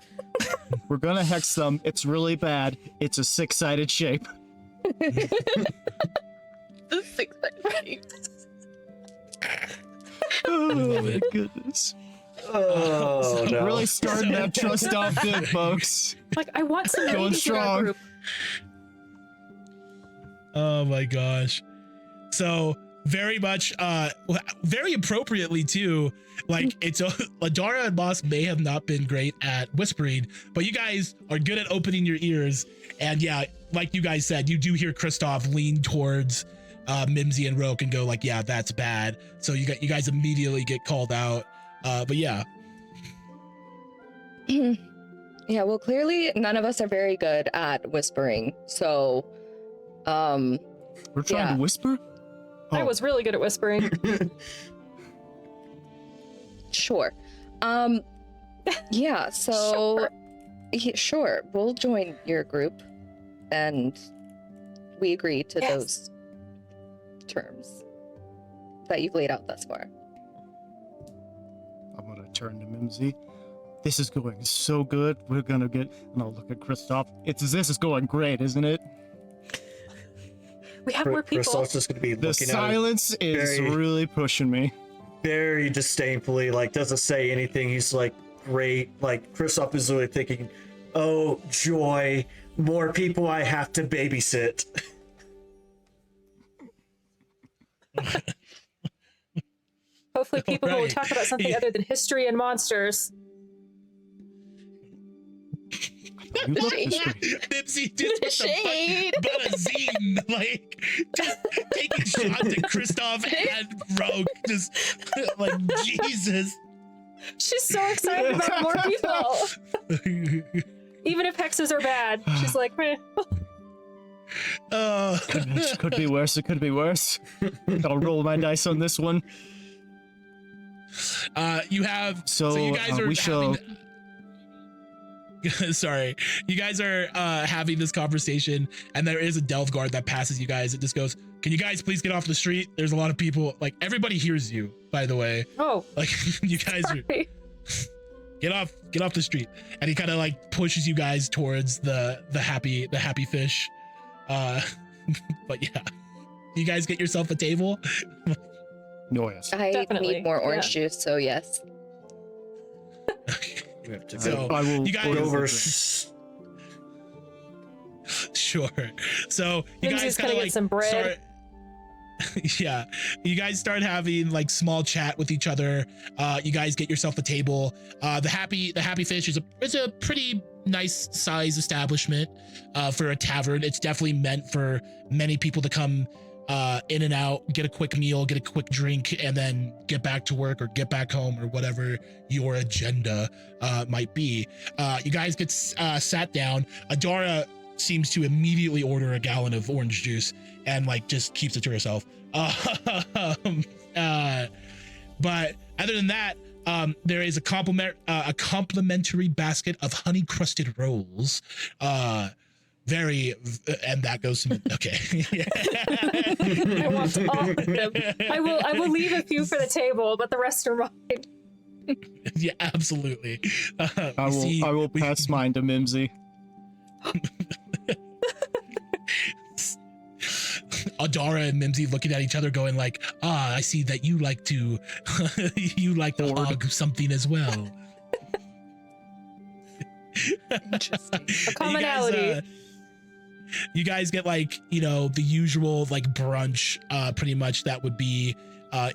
We're gonna hex them. It's really bad. It's a 6-sided shape. The 6-sided. Oh love my it. goodness. Oh no! Really starting that trust off good, folks. Like, I want some Going ladies in our strong. group. Oh my gosh. So very much, very appropriately too. Like it's Adara and Moss may have not been great at whispering, but you guys are good at opening your ears. And yeah, like you guys said, you do hear Kristoff lean towards Mimsy and Roke and go like, "Yeah, that's bad." So you guys immediately get called out. But yeah, Yeah, well, clearly none of us are very good at whispering. So, We're trying Yeah. to whisper? I Oh. was really good at whispering. sure. Yeah, so sure, we'll join your group, and we agree to Yes. those terms that you've laid out thus far. I'm gonna turn to Mimsy. This is going so good. We're gonna get, and I'll look at Kristoff. This is going great, isn't it? We have more people. Kristoff's just gonna be The looking at silence is very- really pushing me. very disdainfully, like doesn't say anything. He's like, great. Like Kristoff is really thinking, oh joy, more people I have to babysit. Hopefully, people who will Right. talk about something Yeah. other than history and monsters. You look Shade. this way. Mimsy just with Shade. the buzzine, like just taking shots at Kristoff and Rogue, just like Jesus. She's so excited about more people. Even if hexes are bad, she's like, meh. It could be worse. It could be worse. I'll roll my dice on this one. You have So, you guys are we shall- having, sorry, you guys are having this conversation, and there is a Delve guard that passes you guys. It just goes, "Can you guys please get off the street? There's a lot of people. Like everybody hears you, by the way. Oh, Like you guys are sorry. get off the street." And he kind of like pushes you guys towards the happy fish. But yeah, you guys get yourself a table. No, yes. I Definitely, need more orange yeah. juice, so yes. We have to So, go I will you guys- order over. the- Sure. So you Mimsy's guys kind gonna of get like some bread. start. Yeah, you guys start having like small chat with each other. You guys get yourself a table. The happy fish is a pretty nice size establishment for a tavern. It's definitely meant for many people to come in and out, get a quick meal, get a quick drink, and then get back to work or get back home or whatever your agenda might be. You guys get sat down. Adara seems to immediately order a gallon of orange juice and like just keeps it to herself. But other than that, there is a complimentary basket of honey crusted rolls. And that goes to okay. I want all of them. I will leave a few for the table, but the rest are mine. Yeah, absolutely. I will pass mine to Mimsy. Adara and Mimsy looking at each other going like, I see that you like to hog something as well. Interesting. A commonality. You guys get like, the usual like brunch, pretty much that would be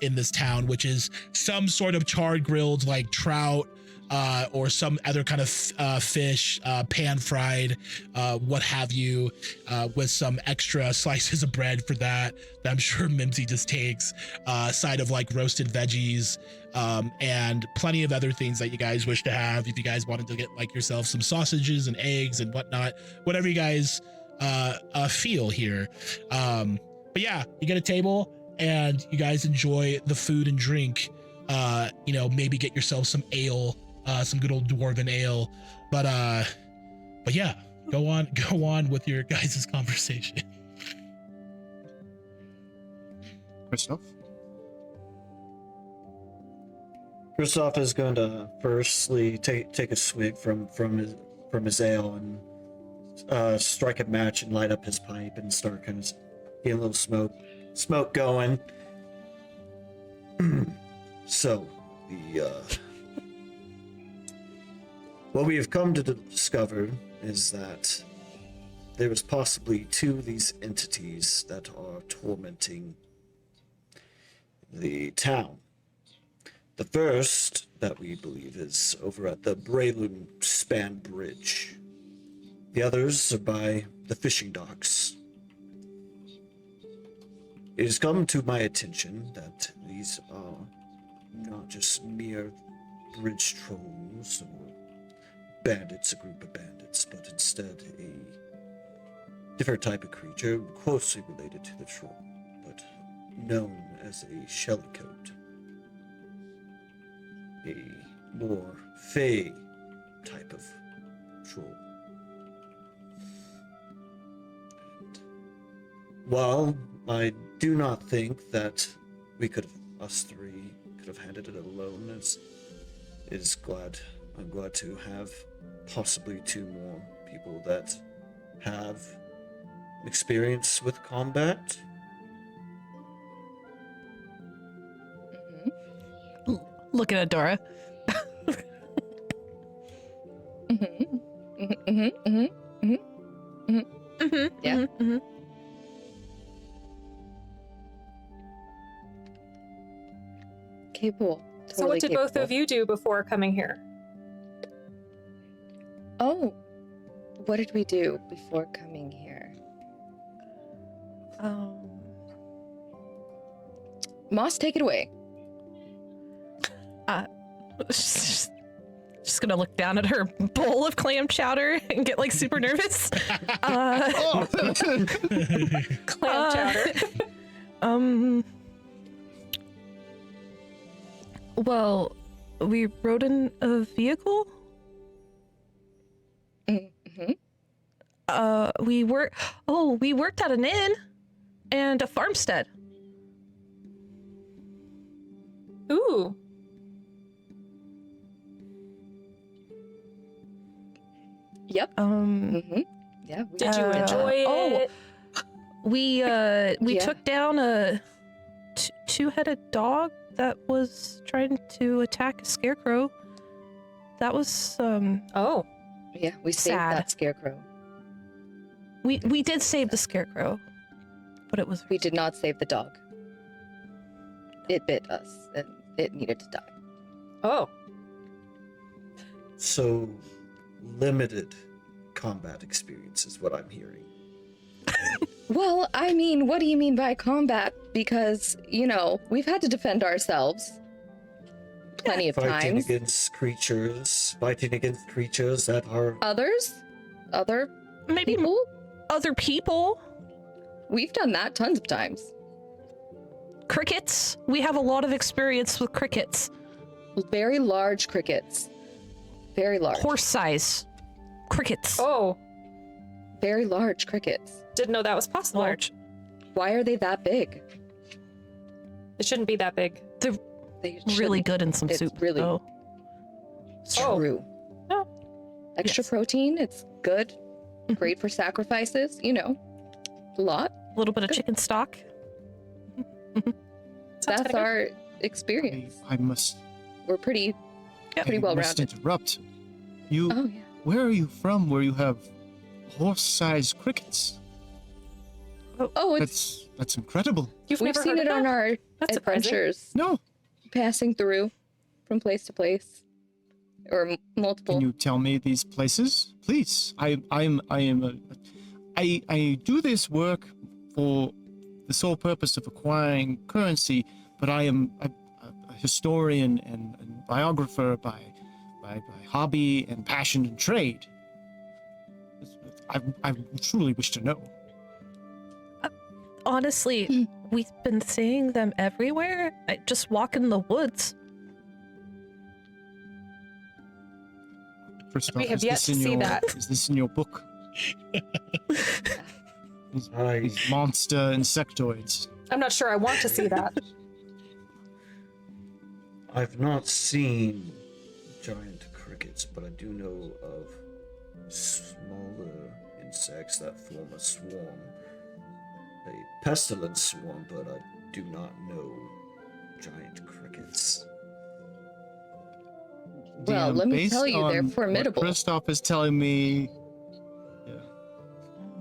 in this town, which is some sort of charred grilled like trout, or some other kind of fish, pan fried, what have you, with some extra slices of bread for that I'm sure Mimsy just takes, side of like roasted veggies, and plenty of other things that you guys wish to have. If you guys wanted to get like yourself some sausages and eggs and whatnot, whatever you guys feel here. But yeah, you get a table and you guys enjoy the food and drink. Maybe get yourself some ale, some good old dwarven ale. But yeah, go on with your guys' conversation. Christoph is going to firstly take a swig from his ale and strike a match and light up his pipe and start kind of getting a little smoke going. So, what we have come to discover is that there is possibly two of these entities that are tormenting the town. The first that we believe is over at the Braylon Span Bridge. The others are by the fishing docks. It has come to my attention that these are not just mere bridge trolls or bandits, a group of bandits, but instead a different type of creature closely related to the troll, but known as a shellycoat. A more fey type of troll. And while I do not think that us three could have handled it alone, I'm glad to have possibly two more people that have experience with combat. Looking at Dora. Yeah. Capable. So what did both of you do before coming here? Oh, what did we do before coming here? Moss, take it away. Just gonna look down at her bowl of clam chowder and get like super nervous. Clam chowder. Well, we rode in a vehicle. Mm-hmm. We worked at an inn and a farmstead. Ooh. Yep. Yeah. Did you enjoy it? We took down a two-headed dog that was trying to attack a scarecrow. That was Oh. Yeah, we saved sad. that scarecrow. We did save the scarecrow, but it was We did not save the dog. It bit us, and it needed to die. Oh. So, limited combat experience, is what I'm hearing. Well, I mean, what do you mean by combat? Because, you know, we've had to defend ourselves plenty of Fighting times. against creatures that are Others? Other Maybe people? other people. We've done that tons of times. Crickets. We have a lot of experience with crickets. Very large crickets. Very large. Horse size crickets. Oh, Very large crickets. didn't know that was possible. Large. Why are they that big? It shouldn't be that big. They're They really shouldn't. good in some It's soup. really- though. Oh. True. Oh. Extra Yes. protein, it's good. Mhm. Great for sacrifices, you know. A lot. A little bit of chicken stock. Sounds That's kinda our experience. I must. We're pretty pretty I well must rounded. interrupt. You. Oh yeah. Where are you from? Where you have horse-sized crickets? Oh, it's That's incredible. You've we've never seen heard it of on that? our That's surprising. adventures, No. passing through from place to place, or multiple. Can you tell me these places, please? I do this work for the sole purpose of acquiring currency, but I am a historian and biographer by hobby and passion and trade. I truly wish to know. Honestly, we've been seeing them everywhere. I just walk in the woods. First We off, have is yet this to in see your that. is this in your book? I These monster insectoids. I'm not sure I want to see that. I've not seen giant crickets, but I do know of smaller insects that form a swarm. A pestilent swarm, but I do not know giant crickets. Well, DM, let me based tell you, they're on formidable. What Christoph is telling me. Yeah.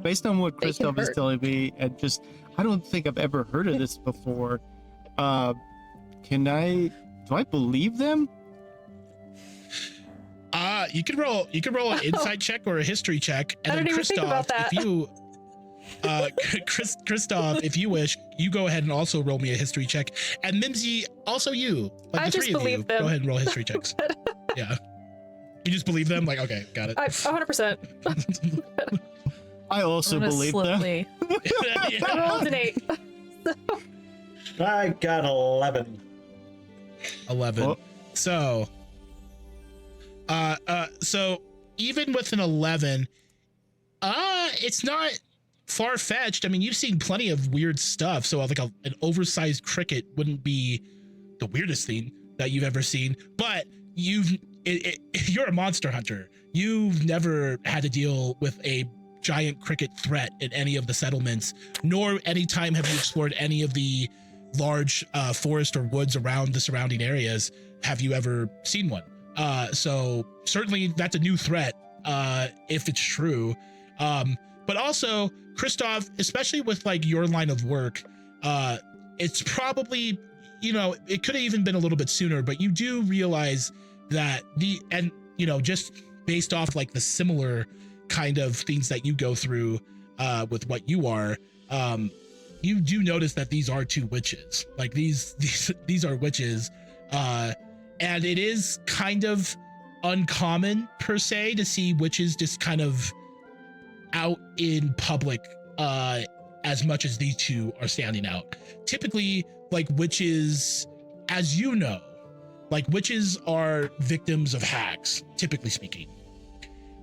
Based on what They can Christoph is hurt. telling me, and just I don't think I've ever heard of this before. Do I believe them? You can roll an insight check or a history check, and I then didn't even think about Christoph, that. if you Christoph, if you wish, you go ahead and also roll me a history check. And Mimsy, also you. Like I the just three of you, believe them. go ahead and roll history checks. Yeah. You just believe them? Like, okay, got it. 100%. I also I'm gonna believe them. slowly- I Yeah. rolled an 8. I got 11. 11. Oh. So even with an 11, it's not far-fetched. I mean, you've seen plenty of weird stuff, so like an oversized cricket wouldn't be the weirdest thing that you've ever seen, but you're a monster hunter. You've never had to deal with a giant cricket threat in any of the settlements, nor any time have you explored any of the large forest or woods around the surrounding areas. Have you ever seen one? So certainly that's a new threat, if it's true. But also, Christoph, especially with like your line of work, it's probably, it could have even been a little bit sooner, but you do realize that just based off like the similar kind of things that you go through with what you are, you do notice that these are two witches. Like these are witches, and it is kind of uncommon per se to see witches just kind of out in public as much as these two are standing out. Typically, like witches, as you know, like witches are victims of hags, typically speaking.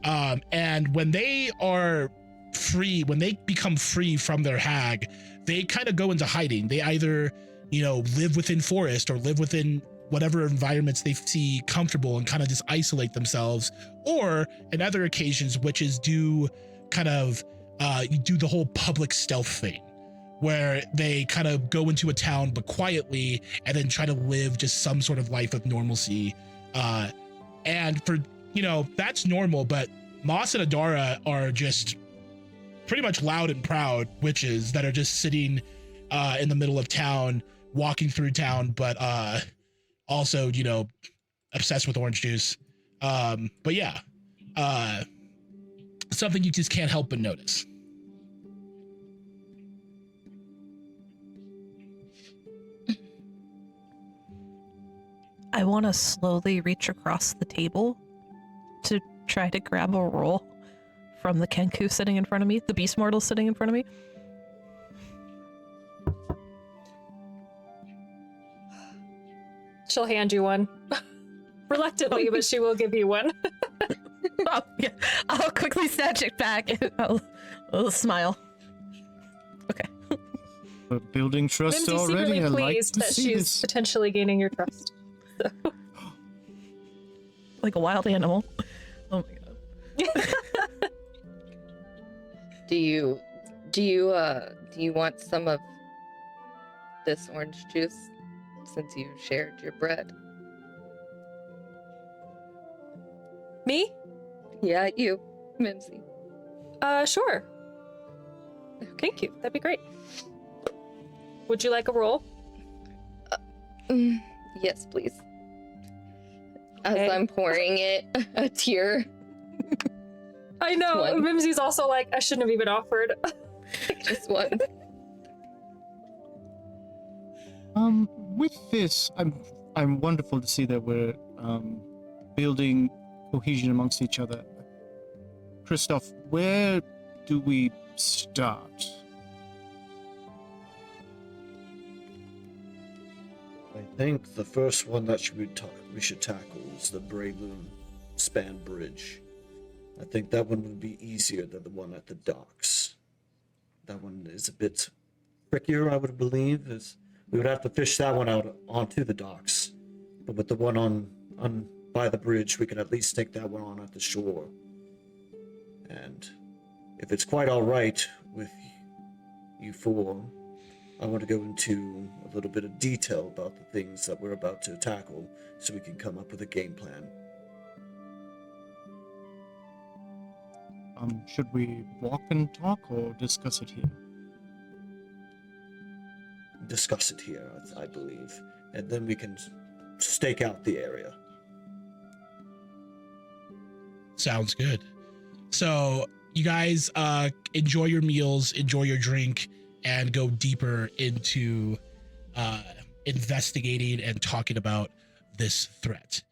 And when they are free, when they become free from their hag, they kind of go into hiding. They either, live within forest or live within whatever environments they see comfortable and kind of just isolate themselves. Or in other occasions, witches do kind of do the whole public stealth thing, where they kind of go into a town but quietly and then try to live just some sort of life of normalcy. And for, that's normal, but Moss and Adara are just pretty much loud and proud witches that are just sitting in the middle of town, walking through town, but also, obsessed with orange juice. But yeah, something you just can't help but notice. I want to slowly reach across the table to try to grab a roll from the Kenku sitting in front of me, the beast mortal sitting in front of me. She'll hand you one. Reluctantly, but she will give you one. Oh, yeah. I'll quickly snatch it back and I'll smile. Okay. We're building trust Mimsy's already. secretly I like pleased to that see she's this. potentially gaining your trust. Like a wild animal. Oh my god. Do you want some of this orange juice since you shared your bread? Me? Yeah, you, Mimsy. Sure. Thank you. That'd be great. Would you like a roll? Yes, please. As Okay. I'm pouring it, a tear. I know. One. Mimsy's also like, I shouldn't have even offered. Just one. With this, I'm wonderful to see that we're building cohesion amongst each other. Christoph, where do we start? I think the first one that we should tackle is the Brayloon Span Bridge. I think that one would be easier than the one at the docks. That one is a bit trickier, I would believe. We would have to fish that one out onto the docks. But with the one on by the bridge, we can at least take that one on at the shore. And if it's quite all right with you four, I want to go into a little bit of detail about the things that we're about to tackle so we can come up with a game plan. Should we walk and talk or discuss it here? Discuss it here, I believe, and then we can stake out the area. Sounds good. So you guys enjoy your meals, enjoy your drink, and go deeper into investigating and talking about this threat.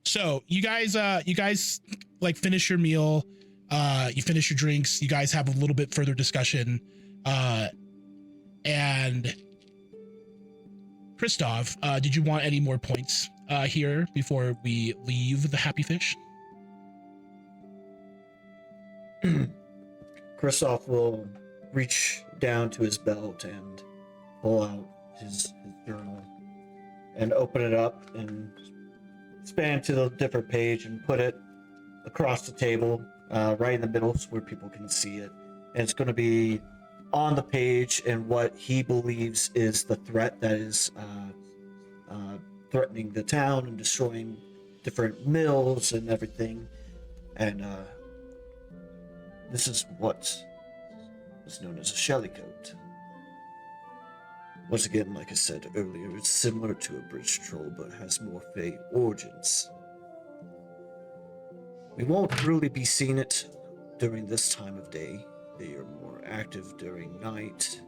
So you guys like finish your meal, you finish your drinks, you guys have a little bit further discussion, and Christoph, did you want any more points here before we leave the Happy Fish? Kristoff will reach down to his belt and pull out his journal and open it up and span to the different page and put it across the table, right in the middle so where people can see it. And it's going to be on the page and what he believes is the threat that is threatening the town and destroying different mills and everything. And this is what is known as a shellycoat. Once again, like I said earlier, it's similar to a bridge troll, but has more Fey origins. We won't really be seeing it during this time of day. They are more active during night.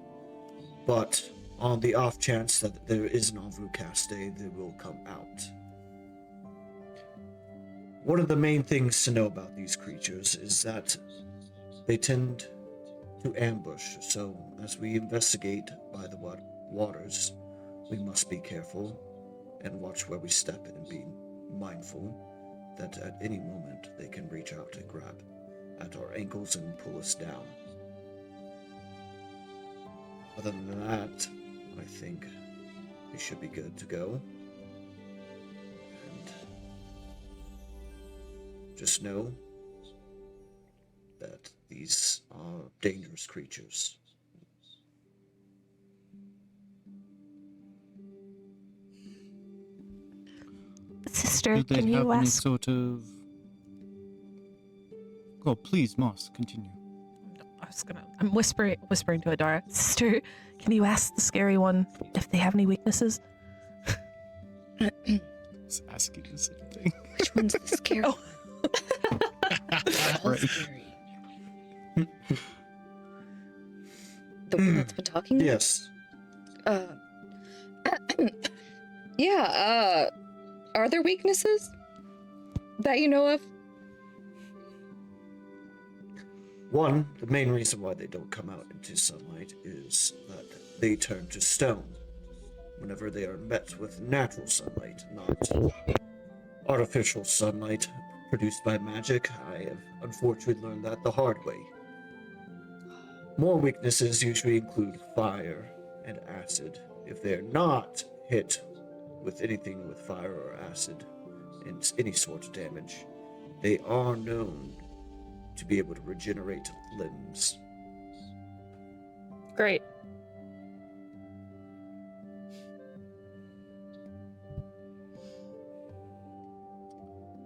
But on the off chance that there is an Envrucast day, they will come out. One of the main things to know about these creatures is that they tend to ambush, so as we investigate by the waters, we must be careful and watch where we step and be mindful that at any moment they can reach out and grab at our ankles and pull us down. Other than that, I think we should be good to go. And Just know that these are dangerous creatures. Sister, Do they can have you any ask? sort of... Oh, please, Moss, continue. I'm whispering to Adara. Sister, can you ask the scary one if they have any weaknesses? Just asking the same thing. Which one's the scary Oh. one? They're all Right. scary. The one that's been talking? Yes. Yeah, are there weaknesses that you know of? One, the main reason why they don't come out into sunlight is that they turn to stone whenever they are met with natural sunlight, not artificial sunlight produced by magic. I have unfortunately learned that the hard way. More weaknesses usually include fire and acid. If they're not hit with anything with fire or acid and any sort of damage, they are known to be able to regenerate limbs. Great.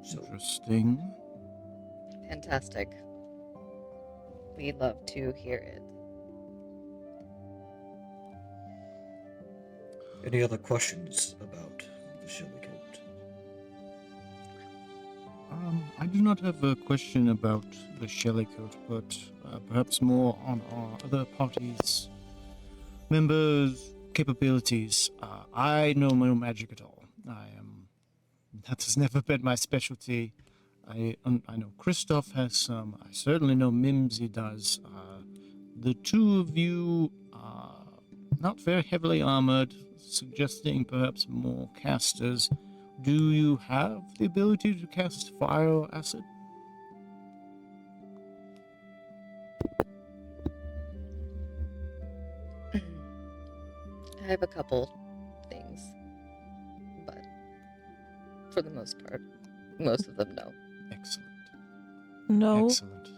So Interesting. Fantastic. We love to hear it. any other questions about the Shellycoat? I do not have a question about the Shellycoat, but perhaps more on our other parties' members' capabilities. I know no magic at all. That has never been my specialty. I know Kristoff has some. I certainly know Mimsy does. The two of you are not very heavily armored, suggesting perhaps more casters. Do you have the ability to cast fire or acid? I have a couple things, but for the most part, most of them no. Excellent. No. Excellent.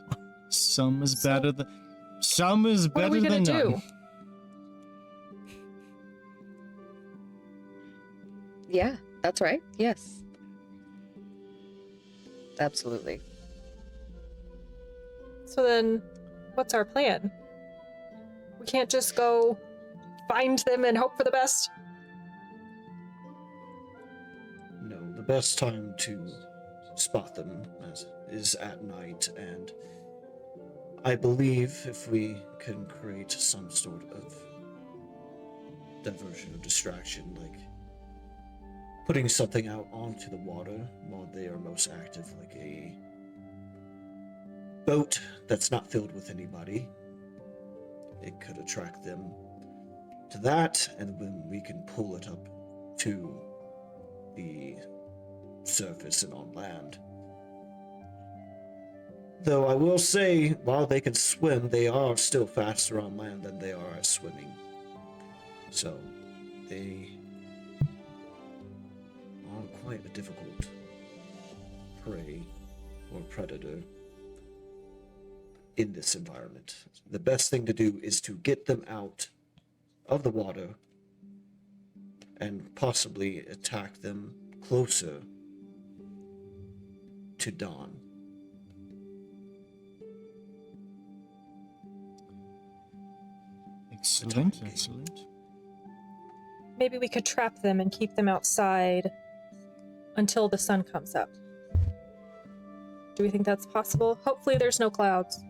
Some is So, better than What are we than gonna none. do? Yeah, that's right. Yes. Absolutely. So then, what's our plan? We can't just go find them and hope for the best. No, the best time to spot them is at night, and I believe if we can create some sort of diversion or distraction, like putting something out onto the water while they are most active, like a boat that's not filled with anybody, it could attract them to that, and then we can pull it up to the surface and on land. Though I will say, while they can swim, they are still faster on land than they are at swimming. So, they are quite a difficult prey or predator in this environment. The best thing to do is to get them out of the water and possibly attack them closer to dawn. Excellent, Timing. excellent. Maybe we could trap them and keep them outside until the sun comes up. Do we think that's possible? Hopefully there's no clouds.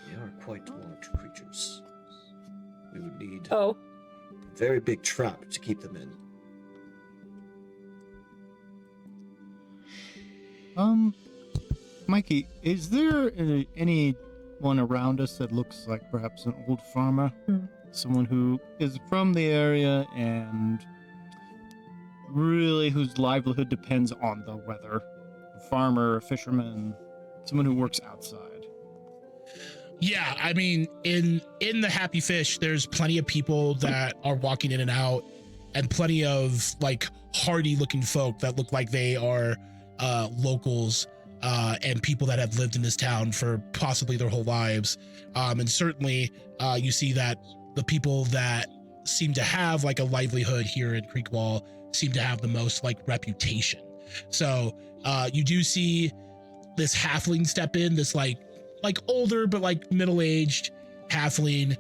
They are quite large creatures. We would need Oh, a very big trap to keep them in. Mikey, is there anyone around us that looks like perhaps an old farmer? Someone who is from the area and really whose livelihood depends on the weather? A farmer, a fisherman, someone who works outside. Yeah, I mean, in the Happy Fish, there's plenty of people that are walking in and out, and plenty of like hardy looking folk that look like they are locals and people that have lived in this town for possibly their whole lives. And certainly you see that the people that seem to have like a livelihood here in Creekwall seem to have the most like reputation. So you do see this halfling step in, this like older but like middle-aged halfling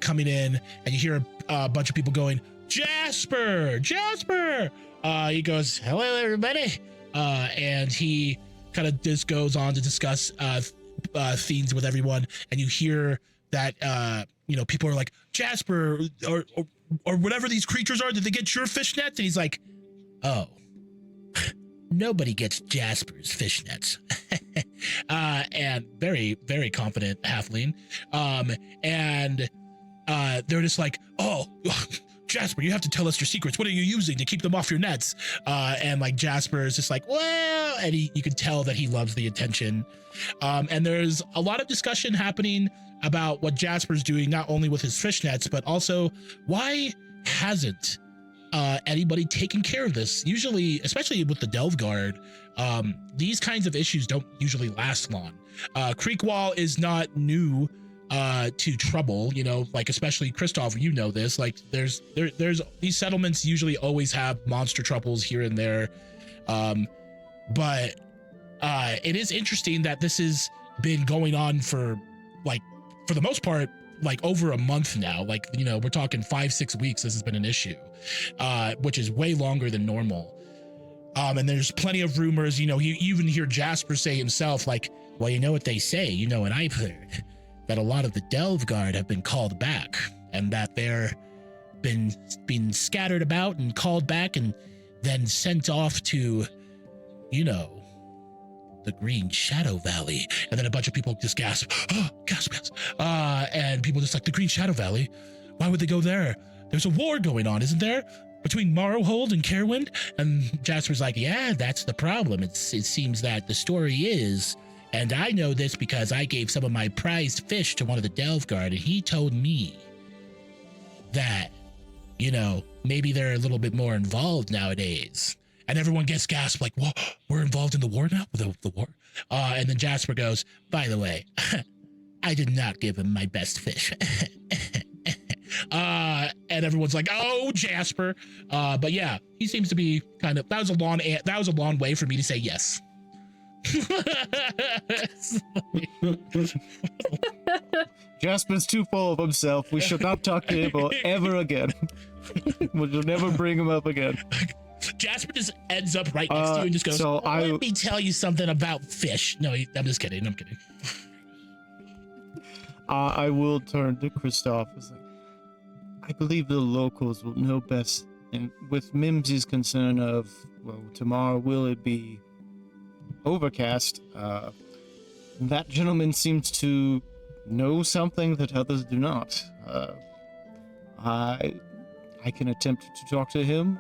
coming in, and you hear a bunch of people going, Jasper. He goes, hello everybody, and he kind of just goes on to discuss themes with everyone, and you hear that people are like, Jasper or whatever these creatures are, did they get your fishnets? And he's like, oh, nobody gets Jasper's fishnets. And very, very confident halfling. And they're just like, oh, Jasper, you have to tell us your secrets. What are you using to keep them off your nets? And like Jasper is just like, well, and you can tell that he loves the attention. And there's a lot of discussion happening about what Jasper's doing, not only with his fishnets, but also why hasn't anybody taken care of this? Usually, especially with the Delve Guard, these kinds of issues don't usually last long. Creekwall is not new to trouble, like especially Christoph, you know this, like there's these settlements usually always have monster troubles here and there. But it is interesting that this has been going on for the most part, like over a month now. Like, we're talking 5-6 weeks. This has been an issue, which is way longer than normal. And there's plenty of rumors, you even hear Jasper say himself, like, well, you know what they say, and I've heard that a lot of the Delve Guard have been called back, and that they're been scattered about and called back and then sent off to, the Green Shadow Valley. And then a bunch of people just gasp, oh, gasp. And people just like, the Green Shadow Valley? Why would they go there? There's a war going on, isn't there? Between Morrowhold and Carewind? And Jasper's like, yeah, that's the problem. It seems that the story is, and I know this because I gave some of my prized fish to one of the Delve Guard, and he told me that, maybe they're a little bit more involved nowadays. And everyone gets gasped, like, whoa, we're involved in the war now? The war? And then Jasper goes, by the way, I did not give him my best fish. And everyone's like, oh, Jasper. But yeah, he seems to be that was a long way for me to say yes. Jasper's too full of himself. We should not talk to him ever again. We should never bring him up again. Jasper just ends up right next to you and just goes, let me tell you something about fish. No, I'm just kidding. I'm kidding. I will turn to Christoph. I believe the locals will know best. And with Mimsy's concern of, well, tomorrow will it be overcast? That gentleman seems to know something that others do not. I can attempt to talk to him.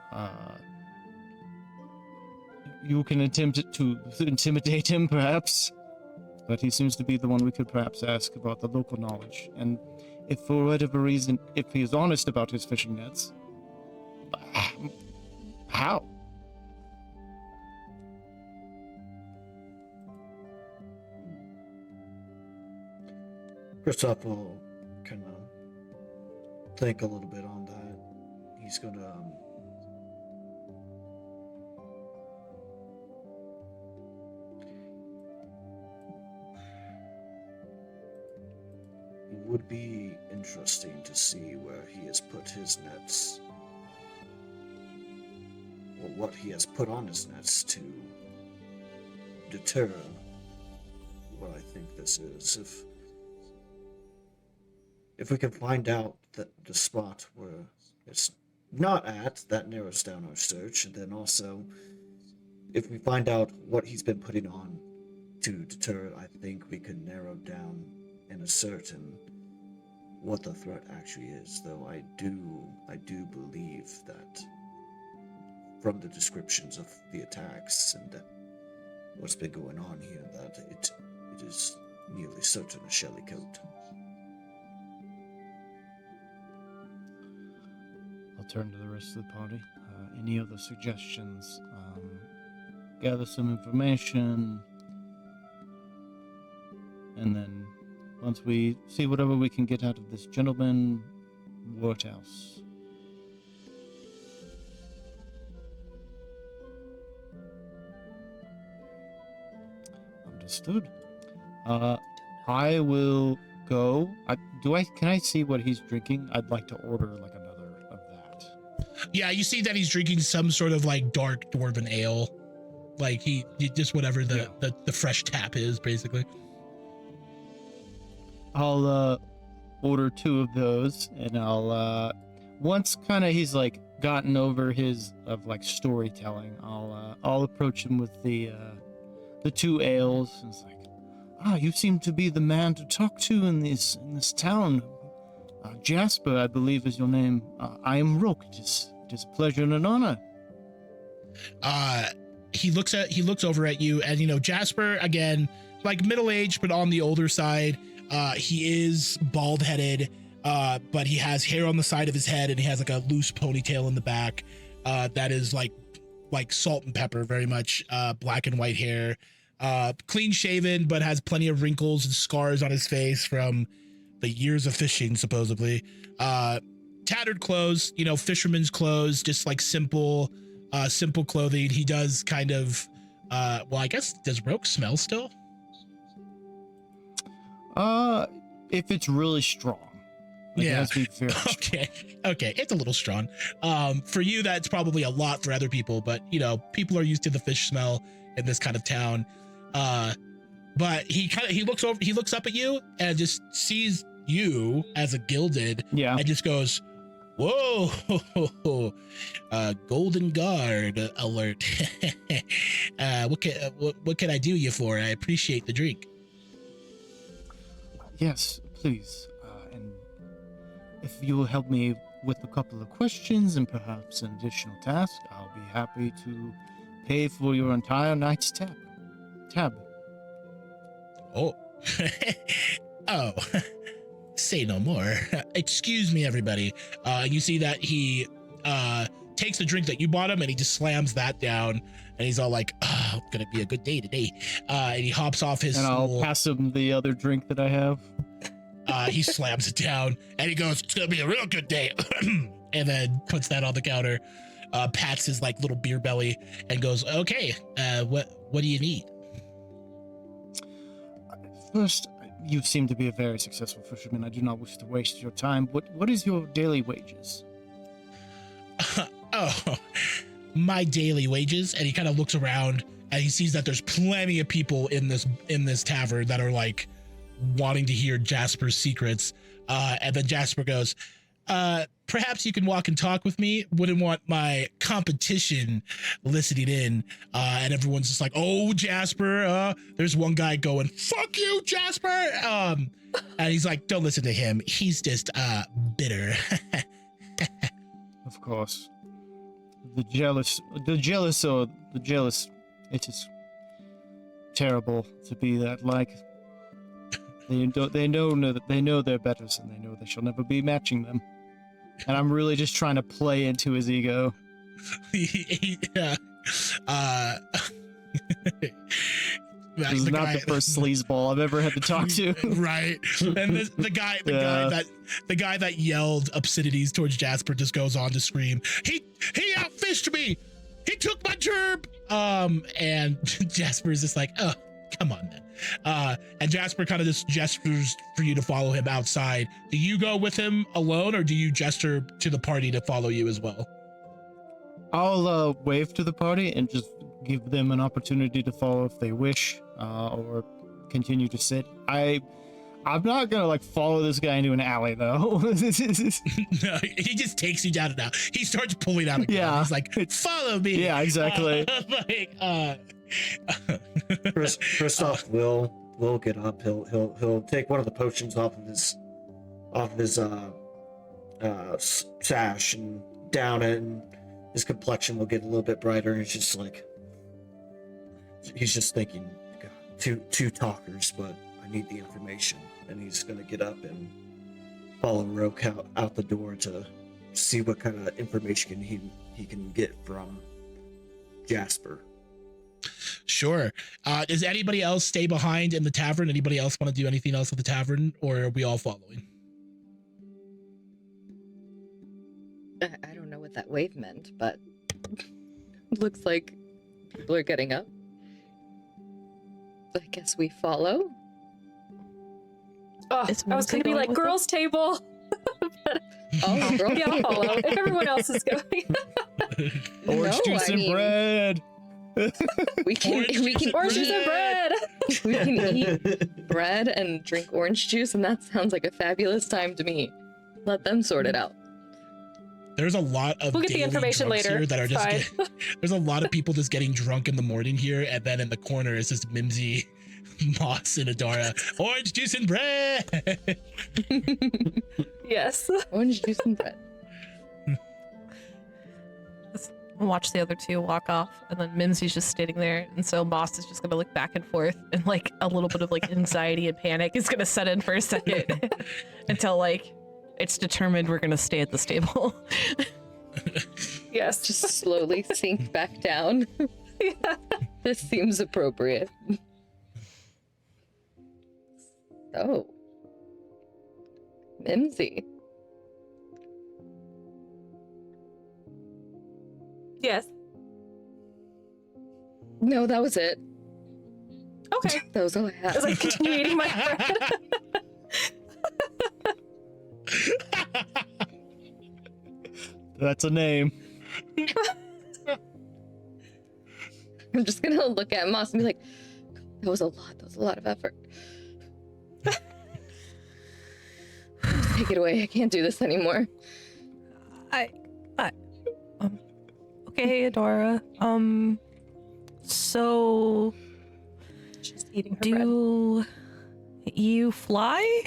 You can attempt to intimidate him, perhaps. But he seems to be the one we could perhaps ask about the local knowledge. And if for whatever reason, if he is honest about his fishing nets, how? Christoph will kind of think a little bit on that. He's going to it would be interesting to see where he has put his nets, or what he has put on his nets to deter what I think this is. If we can find out that the spot where it's not at, that narrows down our search. And then also, if we find out what he's been putting on to deter, I think we can narrow down and ascertain what the threat actually is. Though I do believe that from the descriptions of the attacks and that what's been going on here, that it is nearly certain a shelly coat. I'll turn to the rest of the party. Any other suggestions? Gather some information, and then once we see whatever we can get out of this gentleman, what else? Understood. I will go. Can I see what he's drinking? I'd like to order like another of that. Yeah, you see that he's drinking some sort of like dark dwarven ale. Like he just whatever the fresh tap is, basically. I'll order 2 of those, and I'll once kind of he's like gotten over his of like storytelling, I'll approach him with the 2 ales, and it's like, you seem to be the man to talk to in this town. Jasper, I believe is your name. I am Rook. It is a pleasure and an honor. He looks over at you, and Jasper, again, like middle-aged but on the older side. He is bald-headed, but he has hair on the side of his head, and he has like a loose ponytail in the back. That is like salt and pepper, very much black and white hair. Clean shaven, but has plenty of wrinkles and scars on his face from the years of fishing, supposedly. Tattered clothes, fisherman's clothes, just like simple clothing. He does kind of, I guess, does Roke smell still? If it's really strong. Like, Yeah. it has to be very strong. Okay. It's a little strong. For you, that's probably a lot for other people, but people are used to the fish smell in this kind of town. But he looks up at you and just sees you as a gilded, Yeah. and just goes, "Whoa, golden guard alert." What can I do you for? I appreciate the drink. Yes, please. And if you will help me with a couple of questions and perhaps an additional task, I'll be happy to pay for your entire night's tab. Oh. Oh. Say no more. Excuse me, everybody. You see that he takes the drink that you bought him, and he just slams that down, and he's all like, "Oh, gonna be a good day today." And he hops off his And stool. I'll pass him the other drink that I have. He slams it down, and he goes, "It's gonna be a real good day." And then puts that on the counter, pats his like little beer belly, and goes, "Okay, what do you need?" First, you seem to be a very successful fisherman. I do not wish to waste your time. What is your daily wages? Oh, my daily wages. And he kind of looks around, and he sees that there's plenty of people in this tavern that are like wanting to hear Jasper's secrets. And then Jasper goes, "Perhaps you can walk and talk with me. Wouldn't want my competition listening in." And everyone's just like, "Oh, Jasper." There's one guy going, "Fuck you, Jasper." And he's like, "Don't listen to him. He's just bitter." Of course. The jealous, it is terrible to be that like. They know their betters, and they know they shall never be matching them. And I'm really just trying to play into his ego. Yeah. This is not the first sleazeball I've ever had to talk to. Right. And the guy that yelled obscenities towards Jasper just goes on to scream, he outfished me. He took my gerb. And Jasper's just like, "Oh, come on then." And Jasper kind of just gestures for you to follow him outside. Do you go with him alone, or do you gesture to the party to follow you as well? I'll wave to the party and just give them an opportunity to follow if they wish, or continue to sit. I'm not gonna like follow this guy into an alley though. No, he just takes you down and out. He starts pulling out a gun. Yeah. He's like, "Follow me." Yeah, exactly. Kristoff will get up. He'll take one of the potions off of his sash and down it, and his complexion will get a little bit brighter. And it's just like he's just thinking, "God, two talkers, but I need the information. And he's gonna get up and follow Roke out the door to see what kind of information he can get from Jasper. Sure. Does anybody else stay behind in the tavern? Anybody else want to do anything else at the tavern, or are we all following? I don't know what that wave meant, but looks like people are getting up. I guess we follow. Oh, Is I was going to be Whimsy like, going with girls' table. But Oh, girl. yeah, I'll follow if everyone else is going. Orange No, juice I and mean- bread. We can Orange juice and bread. we can eat bread and drink orange juice, and that sounds like a fabulous time to me. Let them sort it out. There's a lot of We'll get the daily information drunks later. here that are It's just fine. there's a lot of people just getting drunk in the morning here, and then in the corner is just Mimsy, Moss, and Adara. Orange juice and bread. Yes. Orange juice and bread. Watch the other two walk off, and then Mimsy's just standing there, and so Moss is just gonna look back and forth, and like a little bit of like anxiety and panic is gonna set in for a second until like it's determined we're gonna stay at the stable. Yes. Just slowly sink back down. Yeah. This seems appropriate. So, Mimsy. Yes. No, that was it. Okay. That was all I I was had. like, continue eating my bread. That's a name. I'm just gonna look at Moss and be like, that was a lot. That was a lot of effort. Take it away. I can't do this anymore. Okay, Adora. So She's eating her bread. do you fly?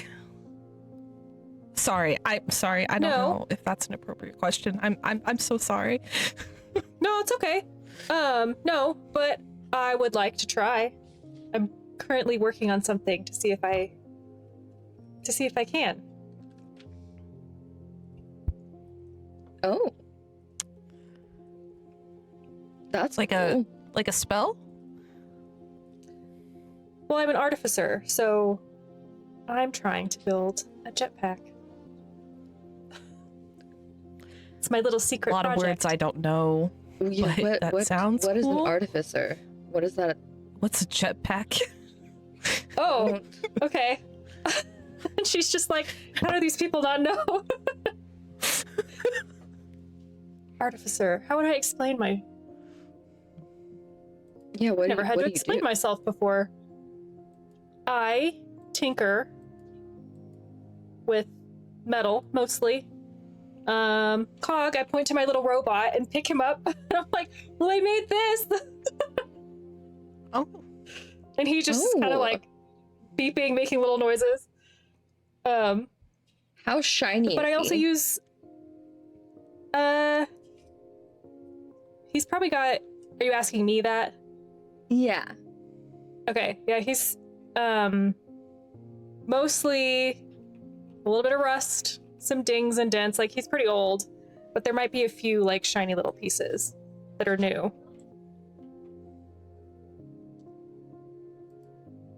Sorry, I'm sorry. I don't No. know if that's an appropriate question. I'm so sorry. No, it's okay. No, but I would like to try. I'm currently working on something to see if I can. Oh. That's Like cool. a spell? Well, I'm an artificer, so I'm trying to build a jetpack. It's my little A secret lot of project. words I don't know. Yeah, but that sounds What is an cool. artificer? What is that? What's a jetpack? Oh, okay. And she's just like, how do these people not know? Artificer. How would I explain my... Yeah, what Never had what to do you explain do? myself before. I tinker with metal, mostly. Cog, I point to my little robot and pick him up. And I'm like, well, I made this. Oh, And he just kind Oh. of like beeping, making little noises. How shiny But is I also he? use he's probably got, are you asking me that? Yeah. Okay, yeah, he's mostly a little bit of rust, some dings and dents. Like, he's pretty old, but there might be a few like shiny little pieces that are new.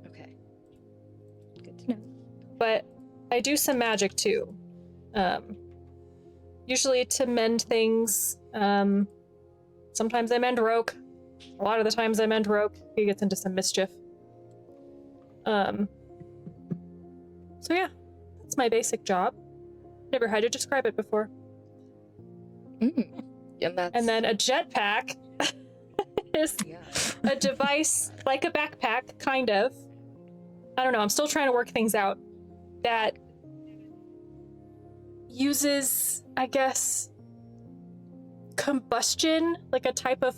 Okay. Good to know. But I do some magic too. Usually to mend things. Sometimes I mend Roke. A lot of the times I mend Roke. He gets into some mischief. So yeah, that's my basic job. Never had to describe it before. Mm. And then a jetpack is Yeah. a device like a backpack, kind of. I don't know, I'm still trying to work things out. That uses, I guess, combustion, like a type of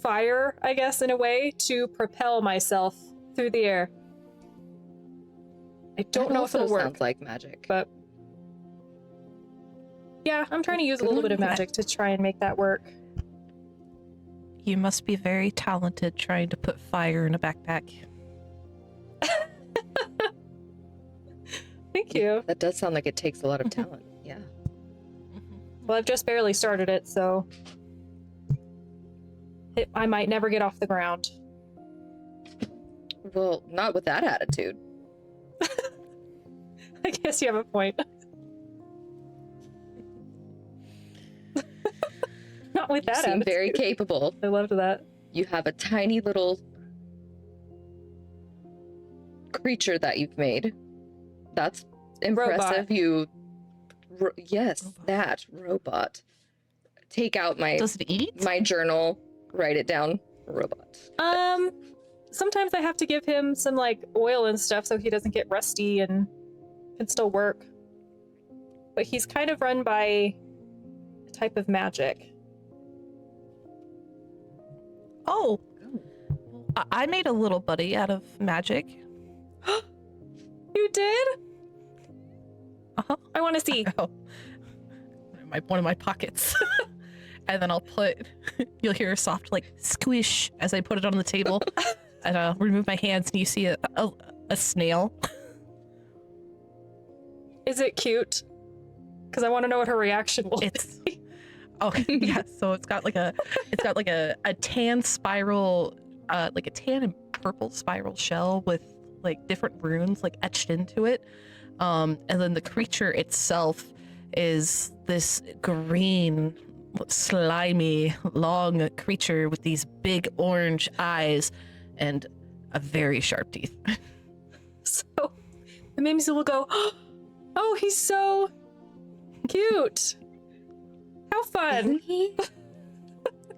fire, I guess, in a way, to propel myself through the air. I don't That know if also it'll work, sounds like magic. but yeah, I'm trying to use a Good little bit of on you. magic to try and make that work. you must be very talented trying to put fire in a backpack. Thank you. That does sound like it takes a lot of talent. Yeah. Well, I've just barely started it, so I might never get off the ground. Well, not with that attitude. I guess you have a point. Not with You that seem attitude. very capable. I loved that. You have a tiny little creature that you've made. That's impressive. Robot. Yes, that robot. Take out Does it eat? my journal, write it down. Robot. Sometimes I have to give him some like oil and stuff so he doesn't get rusty and can still work. But he's kind of run by a type of magic. Oh, I made a little buddy out of magic. You did? Uh-huh. I want to see. Oh. One of my pockets. And then you'll hear a soft like squish as I put it on the table. And I'll remove my hands and you see a snail. Is it cute? Because I want to know what her reaction will It's be. oh yeah, so it's got like a tan spiral, like a tan and purple spiral shell with like different runes like etched into it. And then the creature itself is this green, slimy, long creature with these big orange eyes and a very sharp teeth. So it made me will go, oh, he's so cute. How fun. Isn't he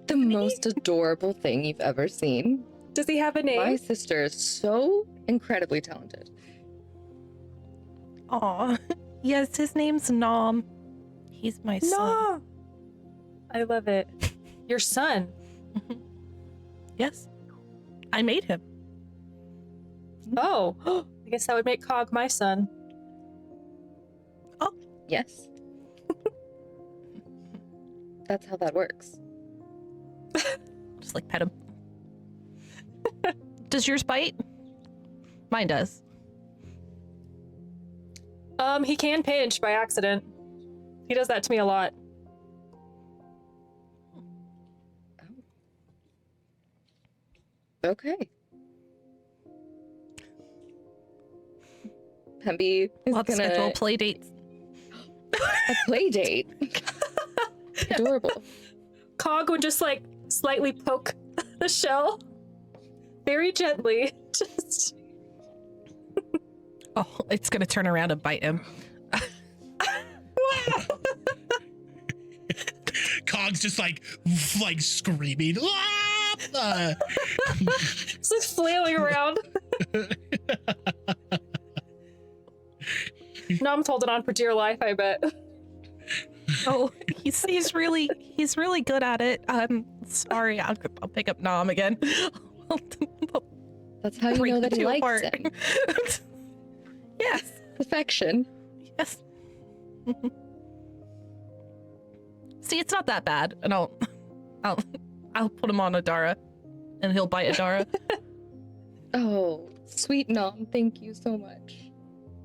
the most adorable thing you've ever seen? Does he have a name? My sister is so incredibly talented. Aw, yes, his name's Nom. He's my son. No. I love it. Your son. Yes, I made him. Oh, I guess that would make Cog my son. Yes. That's how that works. Just like pet him. Does yours bite? Mine does. He can pinch by accident. He does that to me a lot. Okay. Pemby is We'll have to schedule gonna play dates. a play date. Adorable. Cog would just like slightly poke the shell very gently. Just Oh, it's gonna turn around and bite him. Cog's just like screaming. Ah! just like flailing around. Nom's holding on for dear life, I bet. Oh, he's really good at it. I'm sorry, I'll pick up Nom again. That's how you Break know the that he two likes apart. him. Yes. Perfection. Yes. See, it's not that bad, and I'll put him on Adara, and he'll bite Adara. Oh, sweet Nom, thank you so much.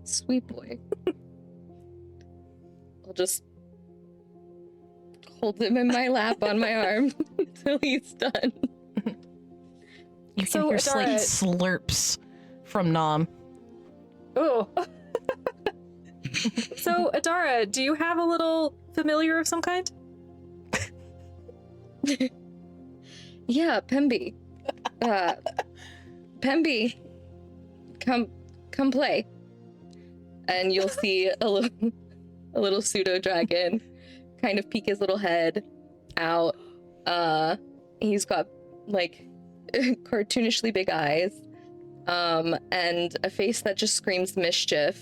Sweet boy. I'll just hold him in my lap on my arm until he's done. You can So, hear slight Adara- slurps from Nom. Ooh. So, Adara, do you have a little familiar of some kind? Yeah, Pemby. Pemby, come play. And you'll see a little pseudo dragon kind of peek his little head out. He's got like cartoonishly big eyes, and a face that just screams mischief.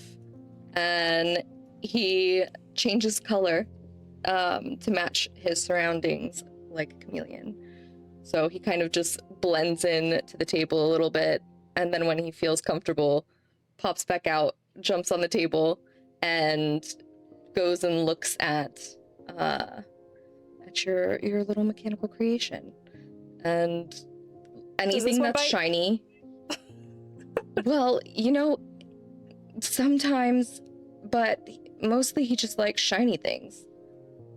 And he changes color to match his surroundings like a chameleon. So he kind of just blends in to the table a little bit, and then when he feels comfortable, pops back out, jumps on the table, and goes and looks at your little mechanical creation. And anything one that's bite? shiny. Well, you know, Sometimes, but mostly he just likes shiny things.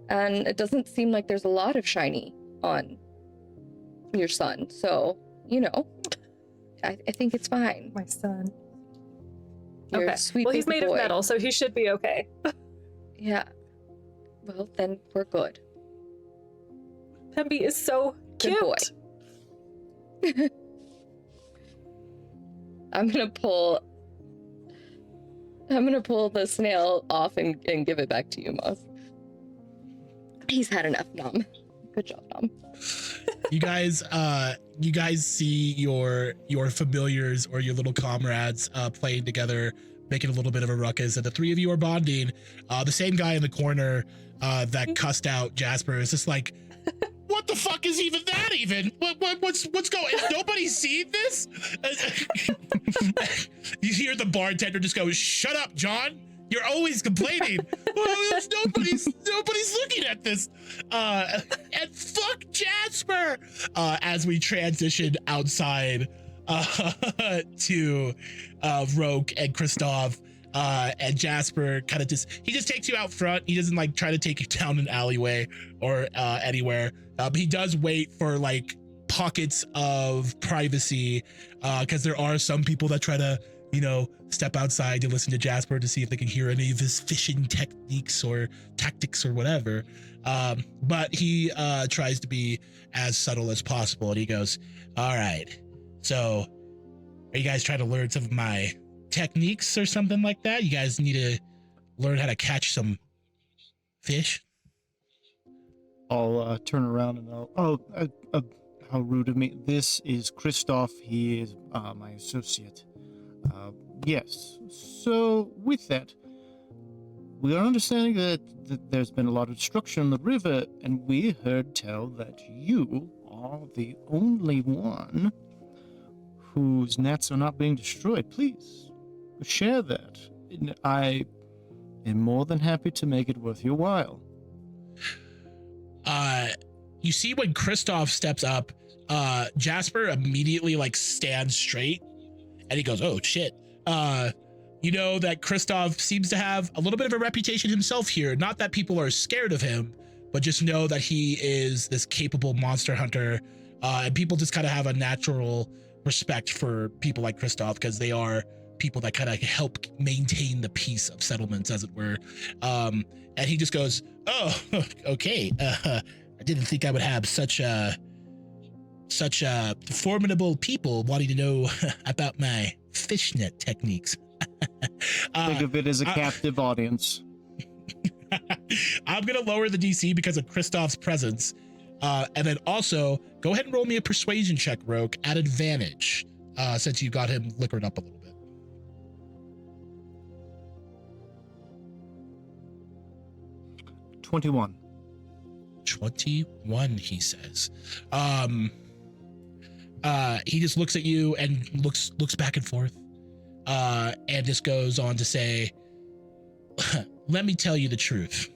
And it doesn't seem like there's a lot of shiny on your son. So, I think it's fine. My son. You're Okay. a sweet Well, he's baby made of boy. metal, so he should be okay. Yeah. Well, then we're good. Pemby is so Good cute. boy. I'm gonna pull the snail off and give it back to you, Moss. He's had enough, Nom. Good job, Nom. You guys see your familiars or your little comrades playing together, making a little bit of a ruckus, and the three of you are bonding. The same guy in the corner that cussed out Jasper is just like, what the fuck is even that even? What's going? Is nobody seen this? You hear the bartender just go, "Shut up, John. You're always complaining." Well, nobody's looking at this. And fuck Jasper. As we transition outside to Roke and Kristoff. And Jasper kind of just takes you out front. He doesn't like try to take you down an alleyway or anywhere. But he does wait for like pockets of privacy because there are some people that try to, step outside to listen to Jasper to see if they can hear any of his fishing techniques or tactics or whatever. But he tries to be as subtle as possible. And he goes, "All right, so are you guys trying to learn some of my techniques or something like that? You guys need to learn how to catch some fish?" I'll turn around and how rude of me. This is Kristoff. He is my associate. Yes. So with that, we are understanding that there's been a lot of destruction on the river, and we heard tell that you are the only one whose nets are not being destroyed. Please share that. I am more than happy to make it worth your while. You see when Kristoff steps up, Jasper immediately like stands straight and he goes, "Oh shit." You know that Kristoff seems to have a little bit of a reputation himself here. Not that people are scared of him, but just know that he is this capable monster hunter. And people just kind of have a natural respect for people like Kristoff because they are people that kind of help maintain the peace of settlements, as it were. And he just goes, "Oh, okay. I didn't think I would have such formidable people wanting to know about my fishnet techniques." Think of it as a captive audience. I'm going to lower the DC because of Kristoff's presence. And then also, go ahead and roll me a persuasion check, Rogue, at advantage, since you got him liquored up a little bit. 21. 21, he says. He just looks at you and looks back and forth, and just goes on to say, "Let me tell you the truth,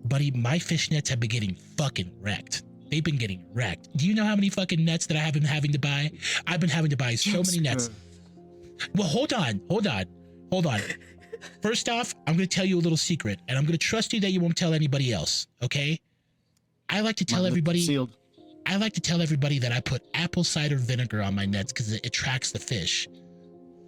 buddy. My fish nets have been getting fucking wrecked. They've been getting wrecked. Do you know how many fucking nets that I have been having to buy? I've been having to buy so many nets." Well, hold on. First off, I'm going to tell you a little secret, and I'm going to trust you that you won't tell anybody else, okay? I like to tell everybody that I put apple cider vinegar on my nets because it attracts the fish.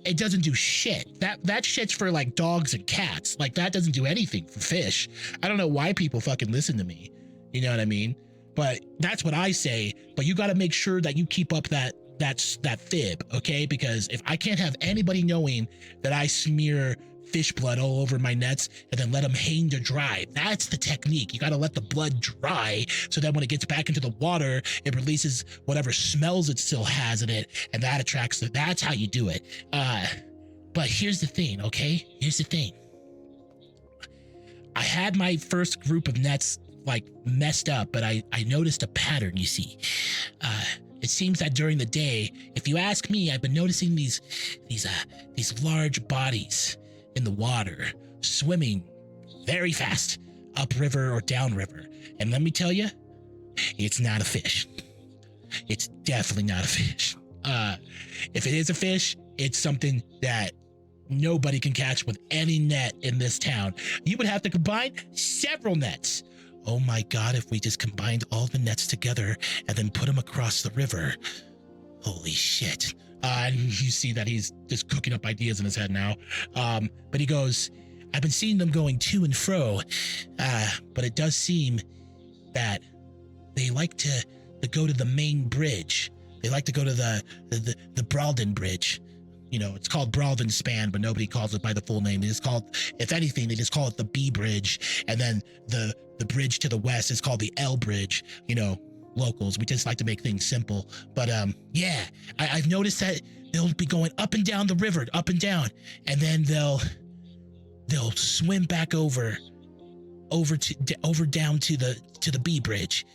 It doesn't do shit. That shit's for like dogs and cats. Like that doesn't do anything for fish. I don't know why people fucking listen to me. You know what I mean? But that's what I say. But you got to make sure that you keep up that fib, okay? Because if I can't have anybody knowing that I smear fish blood all over my nets and then let them hang to dry, that's the technique. You got to let the blood dry so that when it gets back into the water, it releases whatever smells it still has in it, and that attracts it. That's how you do it. But here's the thing, okay? Here's the thing. I had my first group of nets like messed up, but I noticed a pattern, you see. It seems that during the day, if you ask me, I've been noticing these large bodies in the water swimming very fast upriver or downriver. And let me tell you, it's not a fish. It's definitely not a fish. If it is a fish, it's something that nobody can catch with any net in this town. You would have to combine several nets. Oh my God, if we just combined all the nets together and then put them across the river. Holy shit. And you see that he's just cooking up ideas in his head now. But he goes, I've been seeing them going to and fro, but it does seem that they like to go to the main bridge. They like to go to the Bralden Bridge. You know, it's called Bralden Span, but nobody calls it by the full name. It is called, if anything, they just call it the B Bridge. And then the bridge to the west is called the L Bridge. You know, locals, we just like to make things simple. But yeah, I've noticed that they'll be going up and down the river, up and down, and then they'll swim back over down to the B Bridge.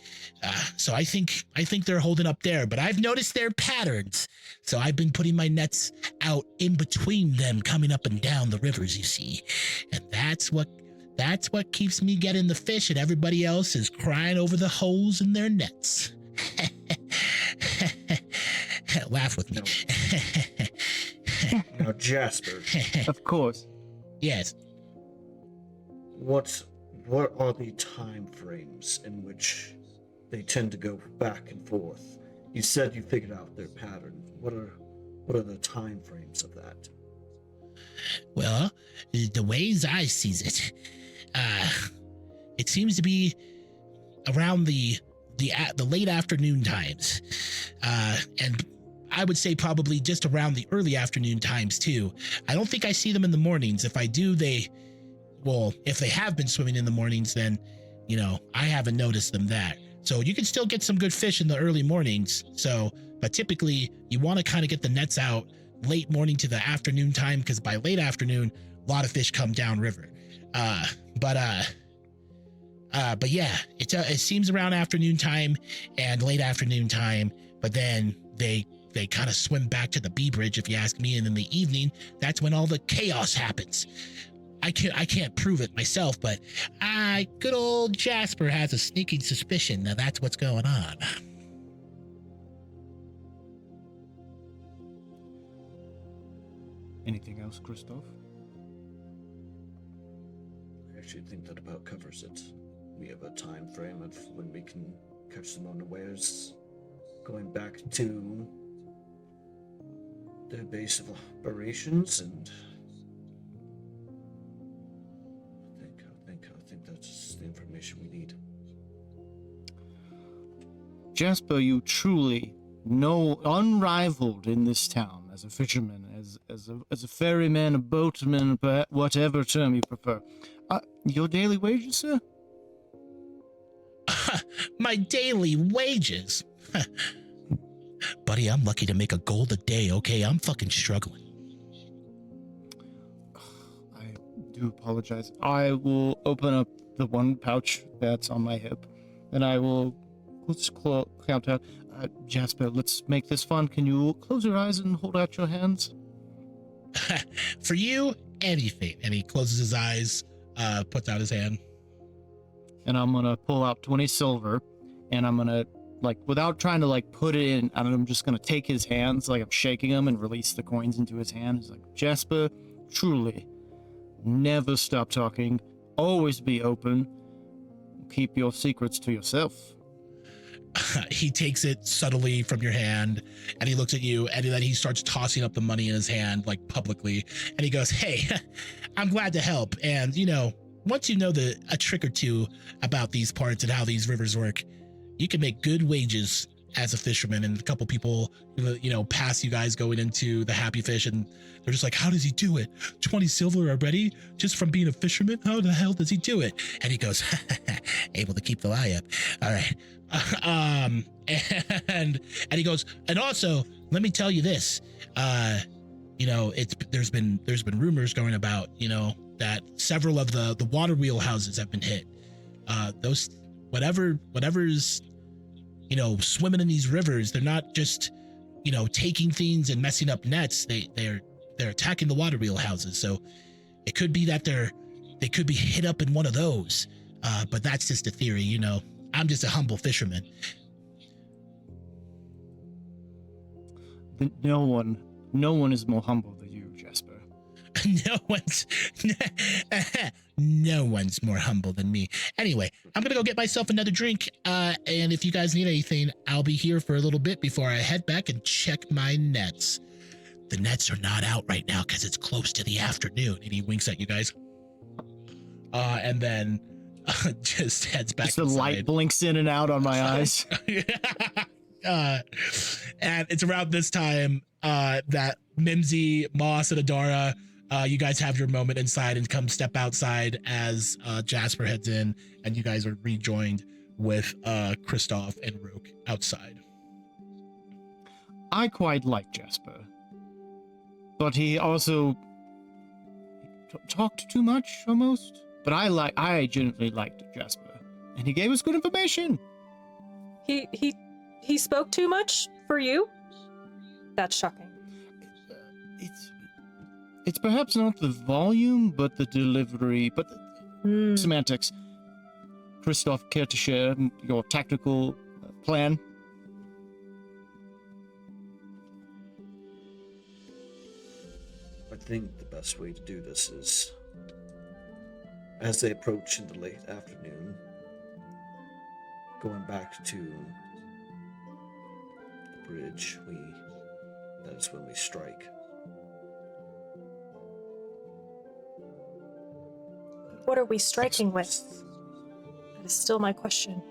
So I think they're holding up there, but I've noticed their patterns. So I've been putting my nets out in between them, coming up and down the rivers, you see. And that's what keeps me getting the fish, and everybody else is crying over the holes in their nets. Laugh with me. Now, Jasper. Of course. Yes. What are the time frames in which they tend to go back and forth? You said you figured out their pattern. What are the time frames of that? Well, the ways I sees it, it seems to be around the late afternoon times, and I would say probably just around the early afternoon times too. I don't think I see them in the mornings. If I do, if they have been swimming in the mornings, then, you know, I haven't noticed them that. So you can still get some good fish in the early mornings. So, but typically you want to kind of get the nets out late morning to the afternoon time, because by late afternoon, a lot of fish come down river. But yeah, it seems around afternoon time and late afternoon time, but then they kind of swim back to the B Bridge, if you ask me. And in the evening, that's when all the chaos happens. I can't prove it myself, but good old Jasper has a sneaking suspicion that that's what's going on. Anything else, Christoph? I actually think that about covers it. We have a time frame of when we can catch them unawares, going back to their base of operations, and I think that's the information we need. Jasper, you truly know, unrivaled in this town as a fisherman, as a ferryman, a boatman, whatever term you prefer. Your daily wages, sir? My daily wages? Buddy, I'm lucky to make a gold a day, okay? I'm fucking struggling. I do apologize. I will open up the one pouch that's on my hip, and let's count out. Jasper, let's make this fun. Can you close your eyes and hold out your hands? For you, anything. And he closes his eyes, puts out his hand. And I'm gonna pull out 20 silver, and I'm gonna, without trying to put it in, I'm just gonna take his hands, I'm shaking them, and release the coins into his hand. He's like, Jasper, truly, never stop talking, always be open, keep your secrets to yourself. He takes it subtly from your hand, and he looks at you, and then he starts tossing up the money in his hand, publicly, and he goes, hey, I'm glad to help, and, once you know a trick or two about these parts and how these rivers work, you can make good wages as a fisherman. And a couple people, pass you guys going into the Happy Fish, and they're just like, how does he do it? 20 silver already? Just from being a fisherman? How the hell does he do it? And he goes, able to keep the lie up. All right. And he goes, and also, let me tell you this, there's been rumors going about, that several of the water wheel houses have been hit. Those whatever's swimming in these rivers, they're not just taking things and messing up nets. They're attacking the water wheel houses. So it could be that they could be hit up in one of those. But that's just a theory. I'm just a humble fisherman. No one is more humble than you, Jasper. No one's more humble than me. Anyway, I'm gonna go get myself another drink. And if you guys need anything, I'll be here for a little bit before I head back and check my nets. The nets are not out right now because it's close to the afternoon. And he winks at you guys. And then just heads back. Just the light blinks in and out on my eyes. And it's around this time that Mimsy, Moss, and Adara, you guys have your moment inside and come step outside as Jasper heads in, and you guys are rejoined with Kristoff and Rook outside. I quite like Jasper, but he also talked too much almost. But I genuinely liked Jasper, and he gave us good information. He spoke too much for you? That's shocking. It's perhaps not the volume, but the delivery, but semantics. Kristoff, care to share your tactical plan? I think the best way to do this is, as they approach in the late afternoon, going back to the bridge, that is when we strike. What are we striking with? That is still my question.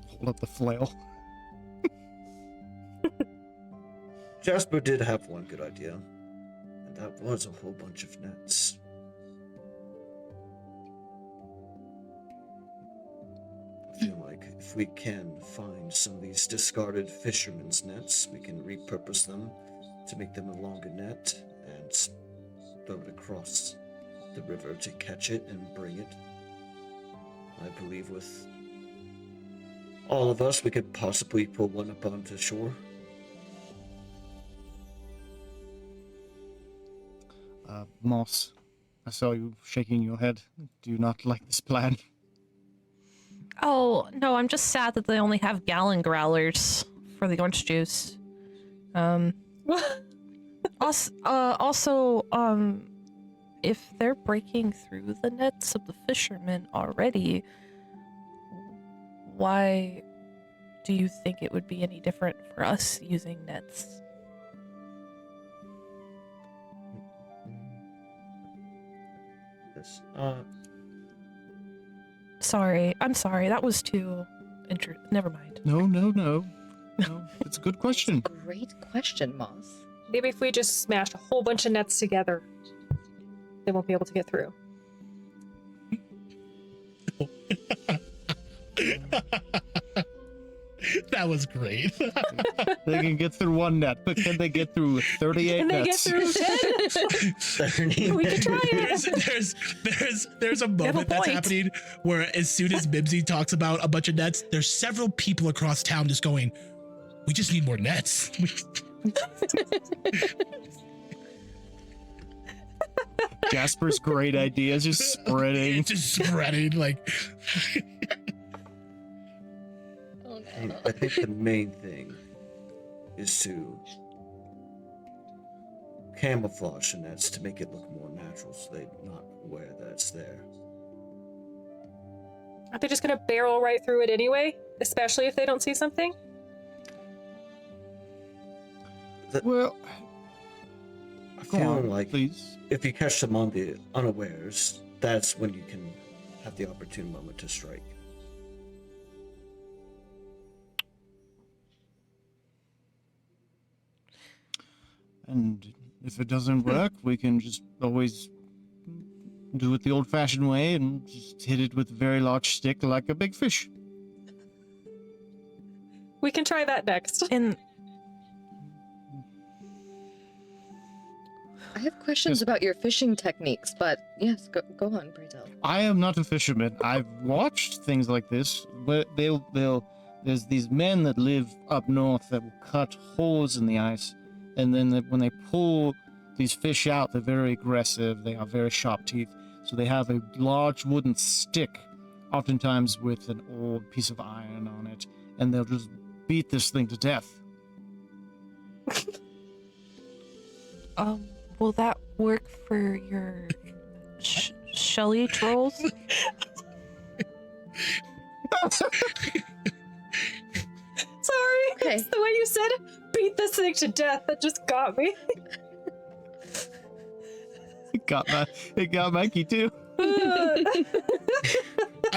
Hold up the flail. Jasper did have one good idea, and that was a whole bunch of nets. I feel like if we can find some of these discarded fishermen's nets, we can repurpose them to make them a longer net and throw it across the river to catch it and bring it. I believe with all of us, we could possibly pull one up onto shore. Moss, I saw you shaking your head. Do you not like this plan? Oh, no, I'm just sad that they only have gallon growlers for the orange juice. Also, if they're breaking through the nets of the fishermen already, why do you think it would be any different for us using nets? This, I'm sorry, that was too never mind. No. It's a good question. Great question, Moss. Maybe if we just smash a whole bunch of nets together, they won't be able to get through. That was great. They can get through one net, but can they get through 38 Can they get nets? through 10? We can try it. There's a moment that's point. happening where as soon as Mimsy talks about a bunch of nets, there's several people across town just going, we just need more nets. Jasper's great idea is just spreading. It's just spreading like. Oh, no. I think the main thing is to camouflage the nets to make it look more natural so they're not aware that it's there. Aren't they just going to barrel right through it anyway? Especially if they don't see something? Well, I go feel on, like please. if you catch them on the unawares, that's when you can have the opportune moment to strike. And if it doesn't work, we can just always do it the old-fashioned way and just hit it with a very large stick like a big fish. We can try that next. And I have questions about your fishing techniques, but yes, go on, pray tell. I am not a fisherman. I've watched things like this where there's these men that live up north that will cut holes in the ice, and then when they pull these fish out, they're very aggressive. They have very sharp teeth, so they have a large wooden stick, oftentimes with an old piece of iron on it, and they'll just beat this thing to death. Will that work for your Shelly trolls? Sorry. Okay. It's the way you said beat this thing to death that just got me. It got Mikey too. I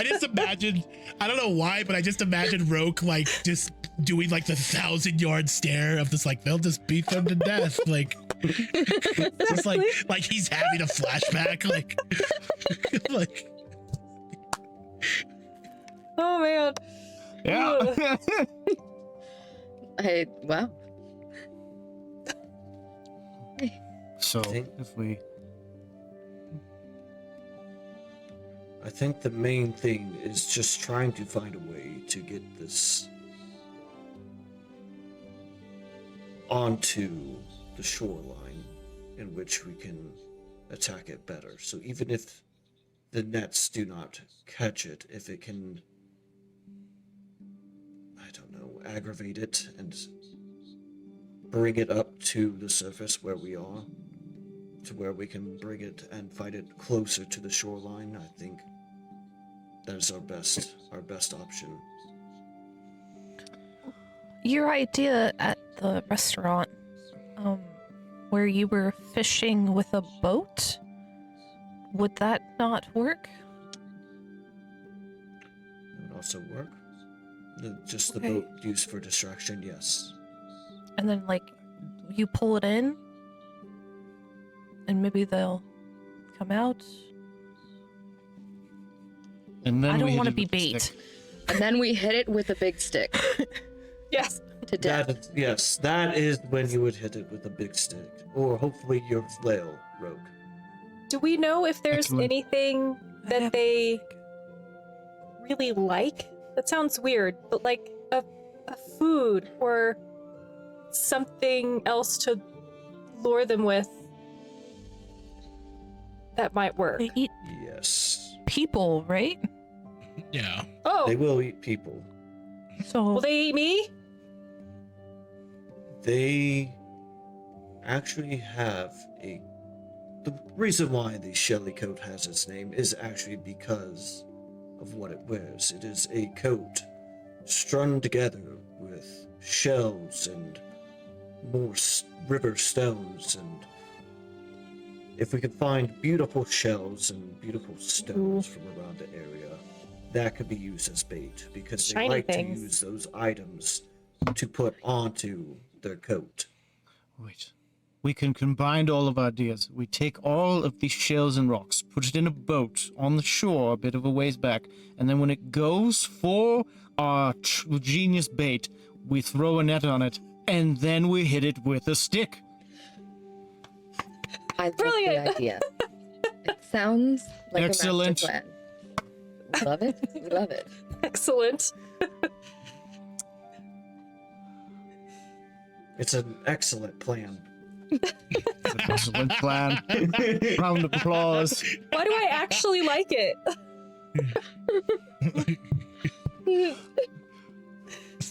just imagine, I don't know why, but I just imagine Roke like just doing like the 1,000-yard stare of this, like, they'll just beat them to death. Like, just like he's having a flashback. Like, like, Oh man. Yeah. Wow. So Think- if we I think the main thing is just trying to find a way to get this onto the shoreline in which we can attack it better. So even if the nets do not catch it, if it can, I don't know, aggravate it and bring it up to the surface where we are, to where we can bring it and fight it closer to the shoreline, I think that is our best option. Your idea at the restaurant, where you were fishing with a boat, would that not work? It would also work. Just the Okay. boat used for distraction, yes. And then, like, you pull it in, and maybe they'll come out. and then I don't we want to hit it be with the bait. stick. And then we hit it with a big stick Yes. to death. That is, yes, that is when you would hit it with a big stick, or hopefully your flail, Rogue. Do we know if there's Excellent. anything that they really like? That sounds weird, but like a food or something else to lure them with that might work. They eat Yes, people, right? yeah. Oh, they will eat people. So will they eat me? They actually have a. The reason why the Shelly coat has its name is actually because of what it wears. It is a coat strung together with shells and more river stones, and if we could find beautiful shells and beautiful stones from around the area, that could be used as bait, because they Shiny like things. to use those items to put onto their coat. Wait. We can combine all of our ideas. We take all of these shells and rocks, put it in a boat on the shore a bit of a ways back, and then when it goes for our genius bait, we throw a net on it, and then we hit it with a stick. I love Brilliant. the idea. It sounds like Excellent. a master plan. We love it. We love it. Excellent. It's an excellent plan. It's an excellent plan. Round of applause. Why do I actually like it?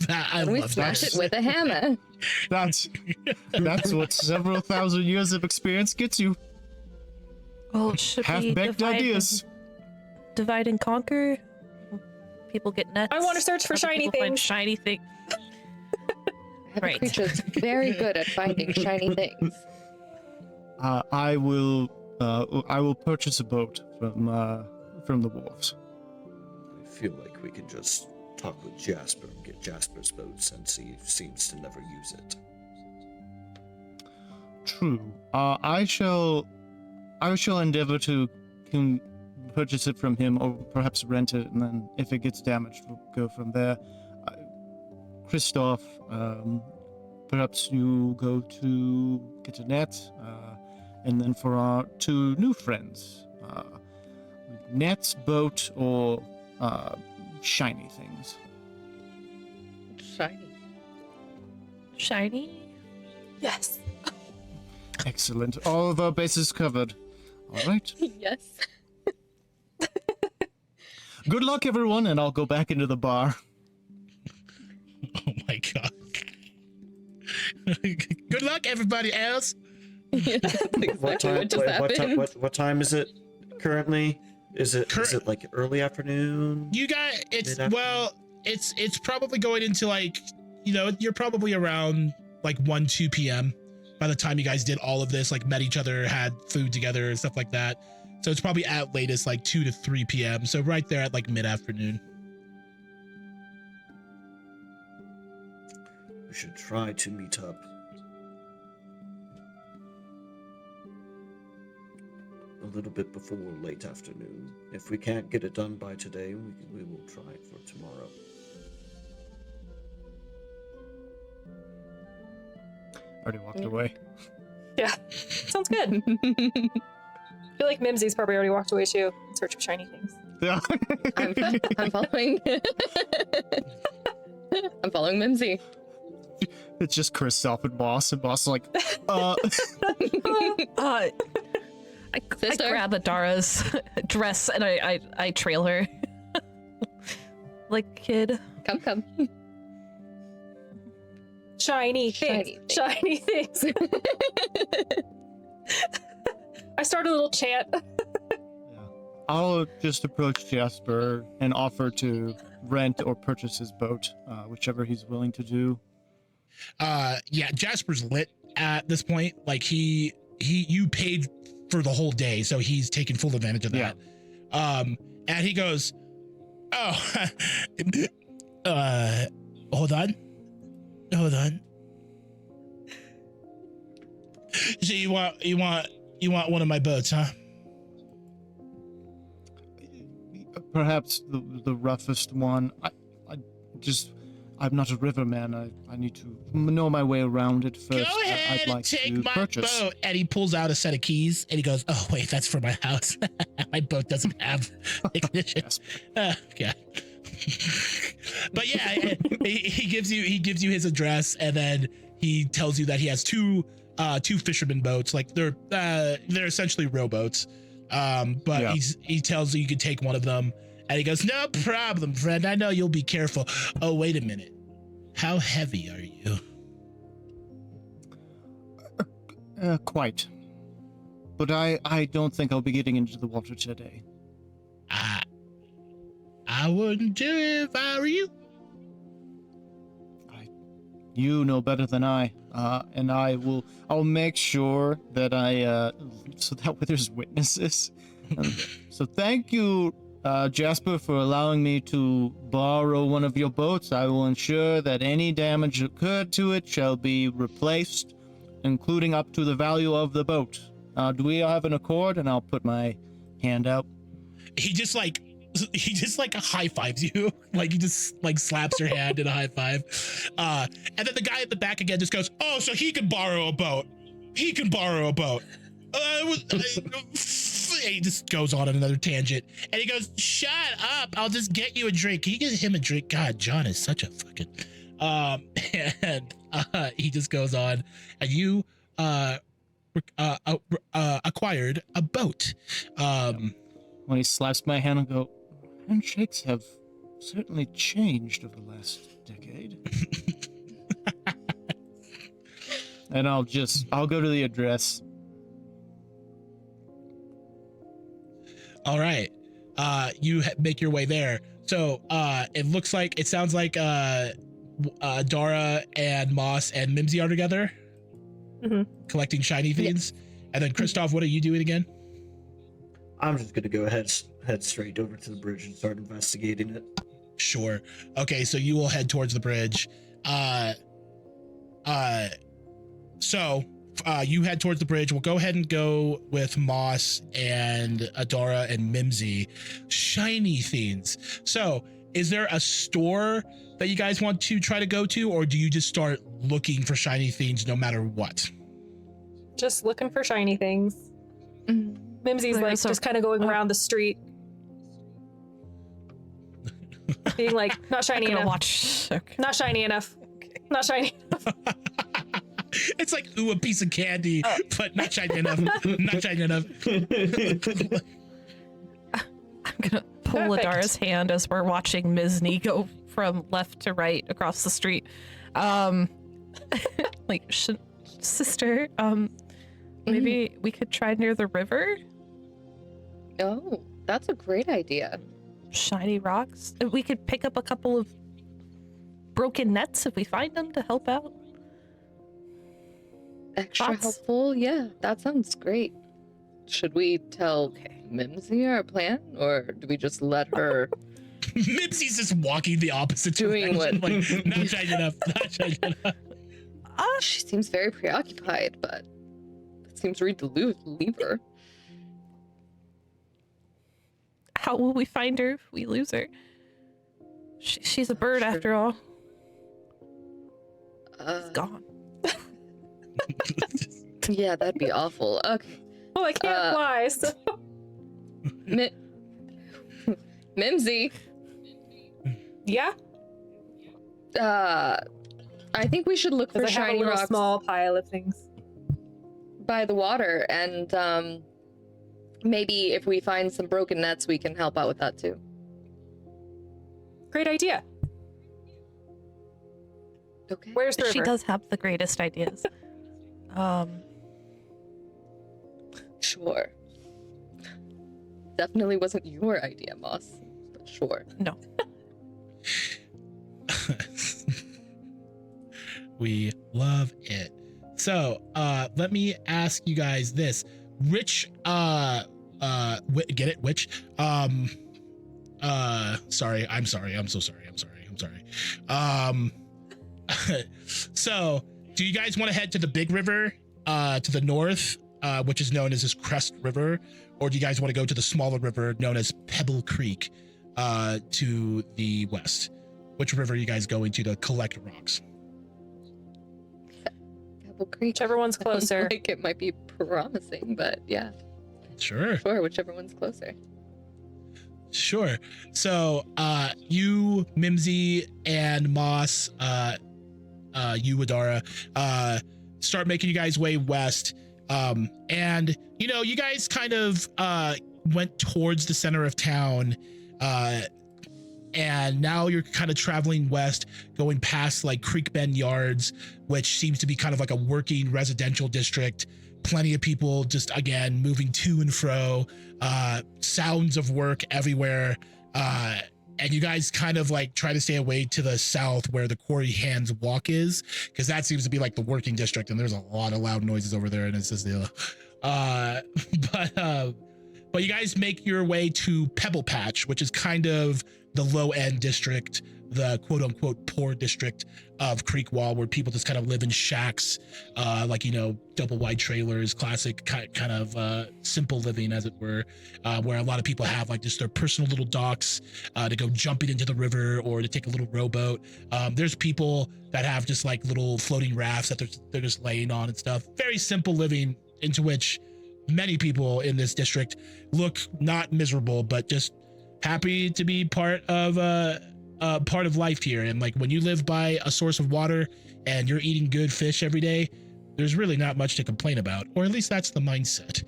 I We love smash that. it with a hammer. That's what several thousand years of experience gets you. well, it should be Half-baked ideas. divide and conquer. People get nets. I wanna search for other shiny people find things. Shiny thing. Have a Right. creature's very good at finding shiny things. I will purchase a boat from the wharves. I feel like we can just talk with Jasper and get Jasper's boat, since he seems to never use it. True. I shall endeavor to purchase it from him, or perhaps rent it, and then if it gets damaged, we'll go from there. Christoph, perhaps you go to get a net, and then for our two new friends, nets, boat, or shiny things. Shiny. Shiny. Yes. Excellent. All of our bases covered. All right. Yes. Good luck, everyone, and I'll go back into the bar. Oh my god. Good luck, everybody else. Exactly What time? what just happened. What time is it currently? Is it like early afternoon? You got it's Mid-afternoon? it's probably going into like, you're probably around like 1-2 p.m. by the time you guys did all of this, like met each other, had food together and stuff like that. So it's probably at latest like 2 to 3 p.m. So right there at like mid-afternoon. We should try to meet up a little bit before late afternoon. If we can't get it done by today, we will try it for tomorrow. Already walked away. Yeah, sounds good. I feel like Mimsy's probably already walked away too, in search of shiny things. Yeah. I'm following. I'm following Mimsy. It's just Kristoff and Boss is like, I Sister. grab Adara's dress and I trail her. Like, kid. Come. Shiny things. Shiny things. I start a little chant. I'll just approach Jasper and offer to rent or purchase his boat, whichever he's willing to do. Yeah, Jasper's lit at this point. Like you paid for the whole day, so he's taking full advantage of that. And he goes, "Oh, hold on. So you want one of my boats, huh?" Perhaps the roughest one. I'm not a riverman. I need to know my way around it first. Go ahead I'd like and take to my purchase. boat. And he pulls out a set of keys and he goes, "Oh wait, that's for my house. My boat doesn't have ignition." Okay. But yeah, he gives you his address, and then he tells you that he has two fisherman boats. Like they're essentially rowboats. But Yeah. he tells you can take one of them, and he goes, "No problem, friend. I know you'll be careful. Oh, wait a minute. How heavy are you?" Quite. But I don't think I'll be getting into the water today. I wouldn't do it if I were you. You know better than I, and I'll make sure that so that way there's witnesses. So thank you, Jasper, for allowing me to borrow one of your boats. I will ensure that any damage occurred to it shall be replaced, including up to the value of the boat. Do we have an accord? And I'll put my hand out. He just high fives you. Like he just like slaps your hand in a high five. And then the guy at the back again just goes, "Oh, so he can borrow a boat. He can borrow a boat." He just goes on another tangent, and he goes, "Shut up! I'll just get you a drink." Can you get him a drink? God, John is such a fucking. And he just goes on, and you acquired a boat. When he slaps my hand, I go, "Handshakes have certainly changed over the last decade." And I'll go to the address. All right. You make your way there. So it sounds like Dara and Moss and Mimsy are together, collecting shiny things. Yeah. And then Kristoff, what are you doing again? I'm just gonna go head straight over to the bridge and start investigating it. Sure. Okay, so you will head towards the bridge. So you head towards the bridge. We'll go ahead and go with Moss and Adara and Mimsy. Shiny things. So is there a store that you guys want to try to go to, or do you just start looking for shiny things no matter what? Just looking for shiny things. Mimsy's like just kind of going around the street, being like, "Not shiny enough. Not shiny enough. Not shiny enough." It's like, ooh, a piece of candy, but not shiny enough. Not shiny enough. I'm gonna pull Adara's hand as we're watching Mizni go from left to right across the street. Like, sister, Maybe we could try near the river? Oh, that's a great idea. Shiny rocks. We could pick up a couple of broken nets if we find them to help out. Extra Thoughts? helpful? Yeah, that sounds great. Should we tell Mimsy our plan, or do we just let her? Mipsy's just walking the opposite Doing direction. what? Like, not shining up, not shining up. She seems very preoccupied, but it seems rude to leave her. How will we find her if we lose her? She's a bird Sure. after all. Uh, Gone. yeah, that'd be awful. Okay. Well, I can't fly, so Mimsy, yeah. I think we should look for Because I have a shiny little rocks small pile of things. by the water, and maybe if we find some broken nets, we can help out with that too. Great idea. Okay. Where's the river? She does have the greatest ideas. Sure. Definitely wasn't your idea, Moss, but sure. No. We love it. So, let me ask you guys this. Which, get it? Which, sorry. I'm so sorry. So, do you guys want to head to the big river, to the north, which is known as this Crest River, or do you guys want to go to the smaller river known as Pebble Creek, to the west? Which river are you guys going to collect rocks? Pebble Creek. Whichever one's Sounds closer. like it might be promising, but yeah, Sure. whichever one's closer. Sure. So, you, Mimsy, and Moss, you, Adara, start making you guys way west. And, you guys kind of, went towards the center of town, and now you're kind of traveling west, going past like Creek Bend Yards, which seems to be kind of like a working residential district. Plenty of people just, again, moving to and fro, sounds of work everywhere. And you guys kind of like try to stay away to the south where the Quarry Hands Walk is, because that seems to be like the working district, and there's a lot of loud noises over there, and it's just but you guys make your way to Pebble Patch, which is kind of the low end district, the quote unquote poor district of Creekwall, where people just kind of live in shacks, like, double wide trailers, classic kind of simple living, as it were, where a lot of people have like just their personal little docks to go jumping into the river or to take a little rowboat. There's people that have just like little floating rafts that they're just laying on and stuff. Very simple living, into which many people in this district look not miserable, but just happy to be part of life here. And like when you live by a source of water and you're eating good fish every day, there's really not much to complain about, or at least that's the mindset.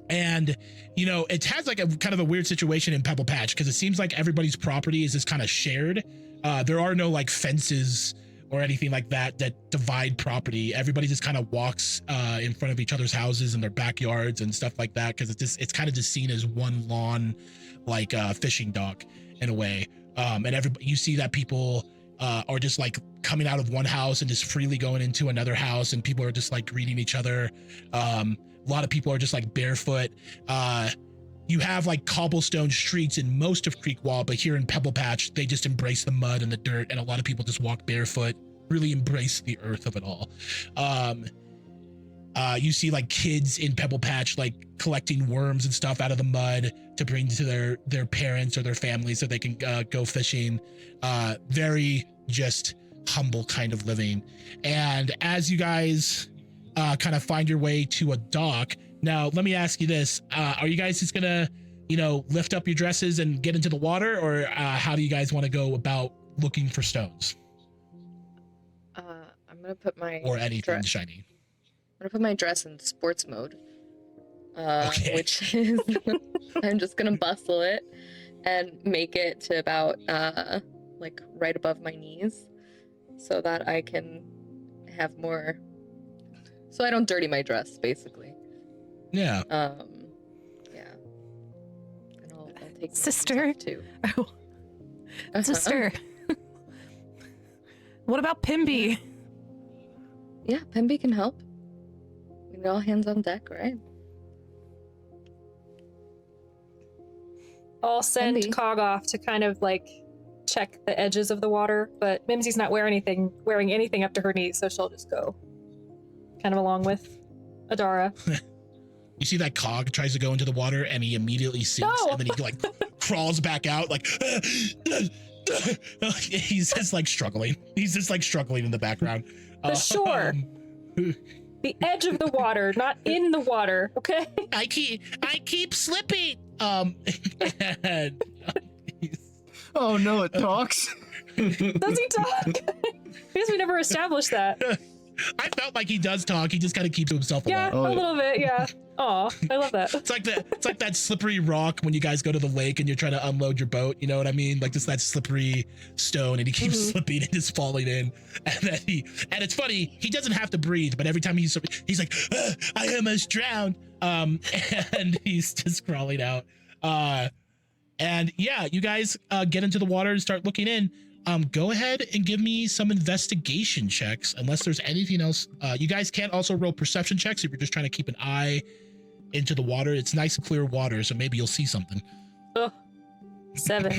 And it has like a kind of a weird situation in Pebble Patch, because it seems like everybody's property is just kind of shared. There are no like fences or anything like that divide property. Everybody just kind of walks in front of each other's houses and their backyards and stuff like that, because it's kind of just seen as one lawn, like fishing dock in a way. And you see that people are just like coming out of one house and just freely going into another house, and people are just like greeting each other. A lot of people are just like barefoot. You have like cobblestone streets in most of Creekwall, but here in Pebble Patch, they just embrace the mud and the dirt, and a lot of people just walk barefoot, really embrace the earth of it all. You see like kids in Pebble Patch like collecting worms and stuff out of the mud to bring to their parents or their families so they can go fishing. Very just humble kind of living. And as you guys kind of find your way to a dock, now let me ask you this: are you guys just gonna, lift up your dresses and get into the water, or how do you guys want to go about looking for stones I'm gonna put my or anything shiny? I'm gonna put my dress in sports mode, Okay. which is I'm just gonna bustle it and make it to about like right above my knees, so that I can have more So I don't dirty my dress, basically. Yeah. Yeah. And I'll take Sister. too. Oh. Sister. What about Pimby? Yeah, Pemby can help. We need all hands on deck, right? I'll send Pemby. Cog off to kind of like check the edges of the water, but Mimsy's not wearing anything up to her knees, so she'll just go kind of along with Adara. You see that Cog tries to go into the water and he immediately sinks No! and then he like crawls back out like he's just like struggling. He's just like struggling in the background. The shore. The edge of the water, not in the water, okay? I keep slipping. And, Oh no, it talks. Does he talk? Because we never established that. I felt like he does talk. He just kind of keeps to himself a Yeah, lot. Oh, a yeah. little bit, yeah. Aw, I love that. It's like that slippery rock when you guys go to the lake and you're trying to unload your boat. You know what I mean? Like just that slippery stone, and he keeps slipping and just falling in. And then and it's funny. He doesn't have to breathe, but every time he's like, I almost drowned. And he's just crawling out. And yeah, you guys get into the water and start looking in. Go ahead and give me some investigation checks, unless there's anything else. You guys can't also roll perception checks if you're just trying to keep an eye into the water. It's nice clear water, so maybe you'll see something. Oh, 7.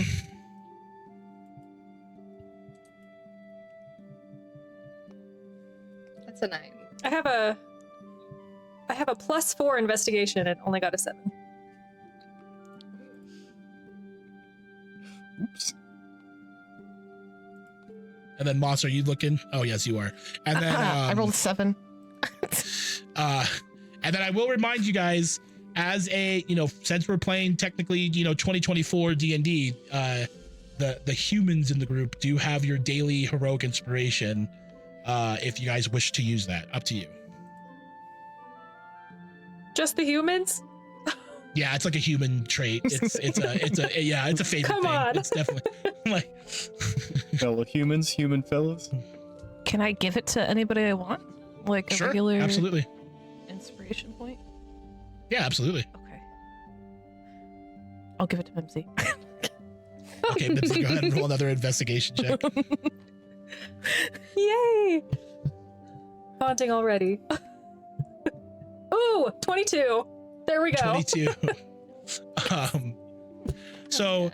That's a 9. I have a +4 investigation and only got a 7. Oops. And then Moss, are you looking? Oh yes, you are. And then I rolled a 7. and then I will remind you guys, as a since we're playing technically 2024 D&D, the humans in the group do have your daily heroic inspiration. If you guys wish to use that, up to you. Just the humans? Yeah, it's like a human trait. It's a favorite Come thing. on. It's definitely like Fellow humans, human fellows. Can I give it to anybody I want? Like a sure, regular absolutely. inspiration point? Yeah, absolutely. Okay. I'll give it to Mimsy. Okay, Mimsy, go ahead and roll another investigation check. Yay! Haunting already. Ooh, 22. There we go. 22. So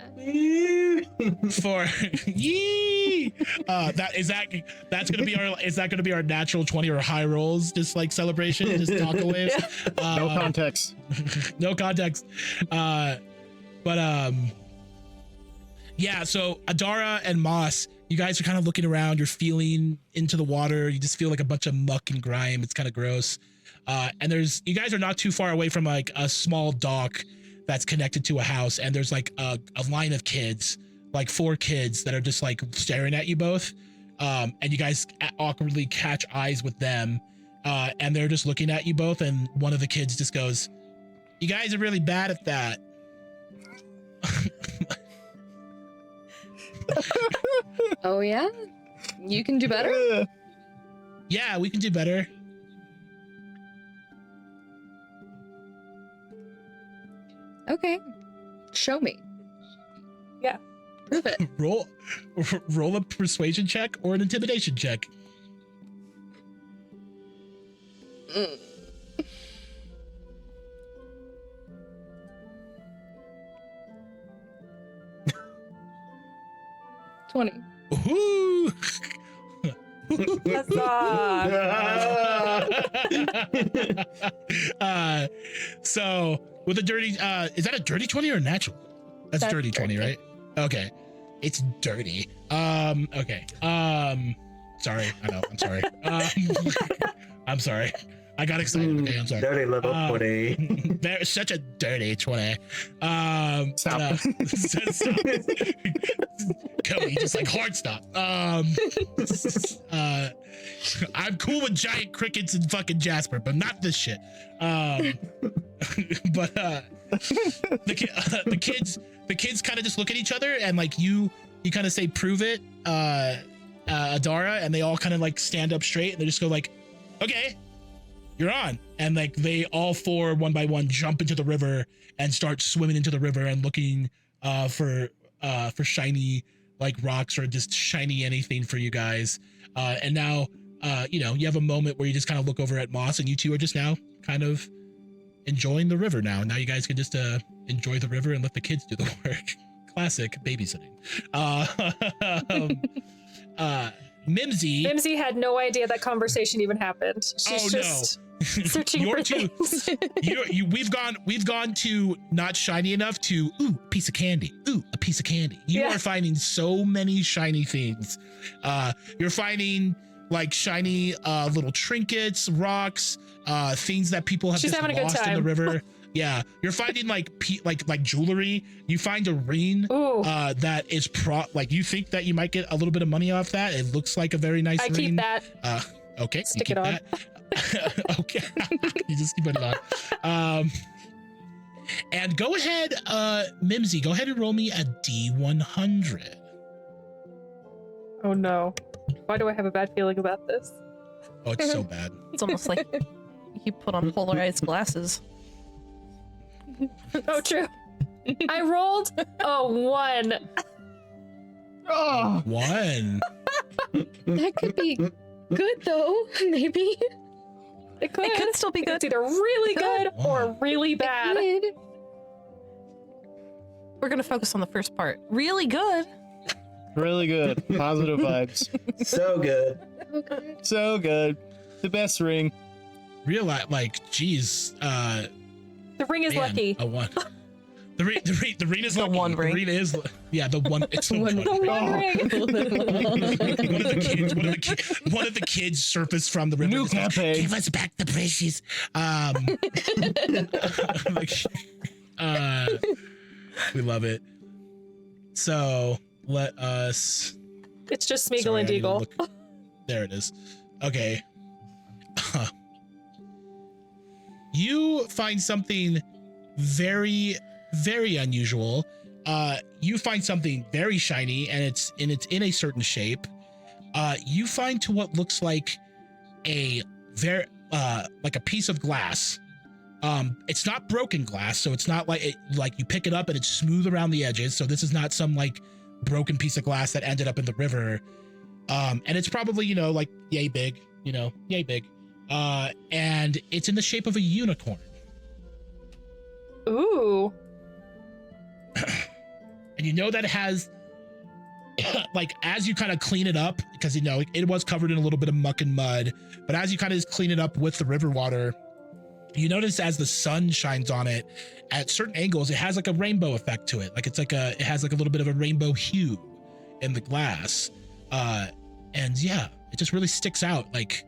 for yee, that's gonna be our natural 20 or high rolls, just like celebration, just taco waves. No context. No context. Yeah, so Adara and Moss, you guys are kind of looking around, you're feeling into the water, you just feel like a bunch of muck and grime. It's kind of gross. And you guys are not too far away from like a small dock that's connected to a house, and there's like a line of kids, like 4 kids that are just like staring at you both. And you guys awkwardly catch eyes with them, and they're just looking at you both, and one of the kids just goes, "You guys are really bad at that." Oh, yeah? You can do better? Yeah, we can do better. Okay. Show me. Yeah. Prove it. Roll a persuasion check or an intimidation check. Mm. $20. Ooh. Huzzah. So with a dirty, is that a dirty 20 or a natural? That's dirty 20, dirty. right? Okay. It's dirty. Okay. Sorry. I know. I'm sorry. I'm sorry. I got excited. Okay, I'm sorry. Dirty little 20. There's such a dirty 20. Stop. Cody, just like hard stop. I'm cool with giant crickets and fucking Jasper, but not this shit. But the kids kind of just look at each other, and like you kind of say, "Prove it, Adara," and they all kind of like stand up straight, and they just go like, "Okay." you're on. And like they all four, one by one, jump into the river and start swimming into the river and looking for shiny like rocks or just shiny anything for you guys. And now, you know, you have a moment where you just kind of look over at Moss, and you two are just now kind of enjoying the river now. Now you guys can just enjoy the river and let the kids do the work. Classic babysitting. Mimsy had no idea that conversation even happened. She's just searching for things. We've gone to not shiny enough to a piece of candy. Ooh, a piece of candy. You are finding so many shiny things. You're finding like shiny little trinkets, rocks, things that people have just lost in the river. Yeah, you're finding like jewelry. You find a ring that is like you think that you might get a little bit of money off that. It looks like a very nice ring. I keep that. Okay, stick it on. That. Okay, you just keep it on. And go ahead, Mimsy. Go ahead and roll me a D100. Oh no! Why do I have a bad feeling about this? Oh, it's so bad. It's almost like you put on polarized glasses. Oh, true. I rolled a 1. Oh, 1. That could be good though, maybe. It could still be good. It's either really good or really bad. Good. We're gonna focus on the first part. Really good. really good. Positive vibes. So good. Okay. So good. The best ring. Like, geez, The ring is man, lucky. a 1. The ring is The lucky. one ring. The ring is, yeah, the one. It's the one The ring. one ring. One of the kids surfaced from the river. New and said, campaign. Give us back the precious. We love it. So let us. It's just Smeagol Sorry, and I need to Deagle. look- There it is. Okay. You find something very, very unusual. You find something very shiny, and it's in a certain shape. You find to what looks like a piece of glass. It's not broken glass, so it's not like you pick it up and it's smooth around the edges. So this is not some like broken piece of glass that ended up in the river. And it's probably, like yay big, yay big. And it's in the shape of a unicorn. Ooh. And that it has, like, as you kind of clean it up, because, it was covered in a little bit of muck and mud, but as you kind of clean it up with the river water, you notice as the sun shines on it at certain angles, it has like a rainbow effect to it. Like it has like a little bit of a rainbow hue in the glass. And yeah, it just really sticks out. Like,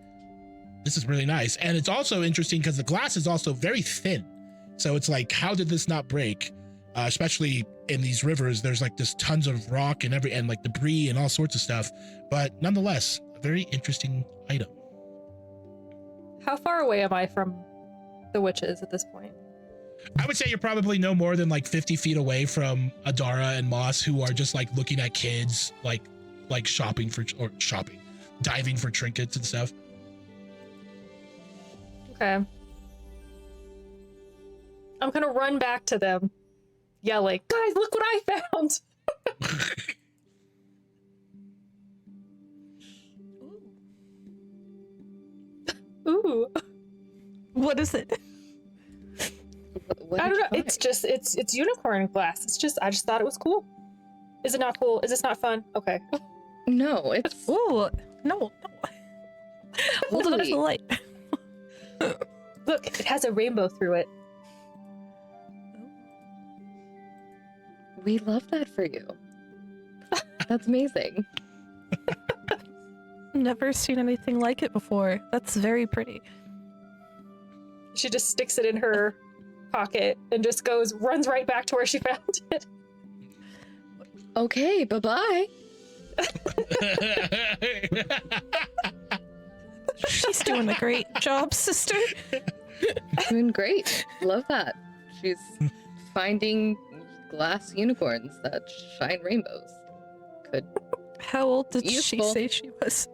this is really nice. And it's also interesting because the glass is also very thin. So it's like, how did this not break? Especially in these rivers, there's like this tons of rock and like debris and all sorts of stuff. But nonetheless, a very interesting item. How far away am I from the witches at this point? I would say you're probably no more than like 50 feet away from Adara and Moss, who are just like looking at kids, like diving for trinkets and stuff. Okay. I'm gonna run back to them, yelling, "Guys, look what I found!" Ooh. What is it? What I did don't you know. find? It's just it's unicorn glass. I just thought it was cool. Is it not cool? Is this not fun? Okay. No, it's Ooh, no. Hold it up to the light. Look, it has a rainbow through it. we love that for you. That's amazing. Never seen anything like it before. That's very pretty. She just sticks it in her pocket and just runs right back to where she found it. Okay, bye-bye. She's doing a great job, sister. Doing great. Love that. She's finding glass unicorns that shine rainbows. Good. How old did she Useful. say she was?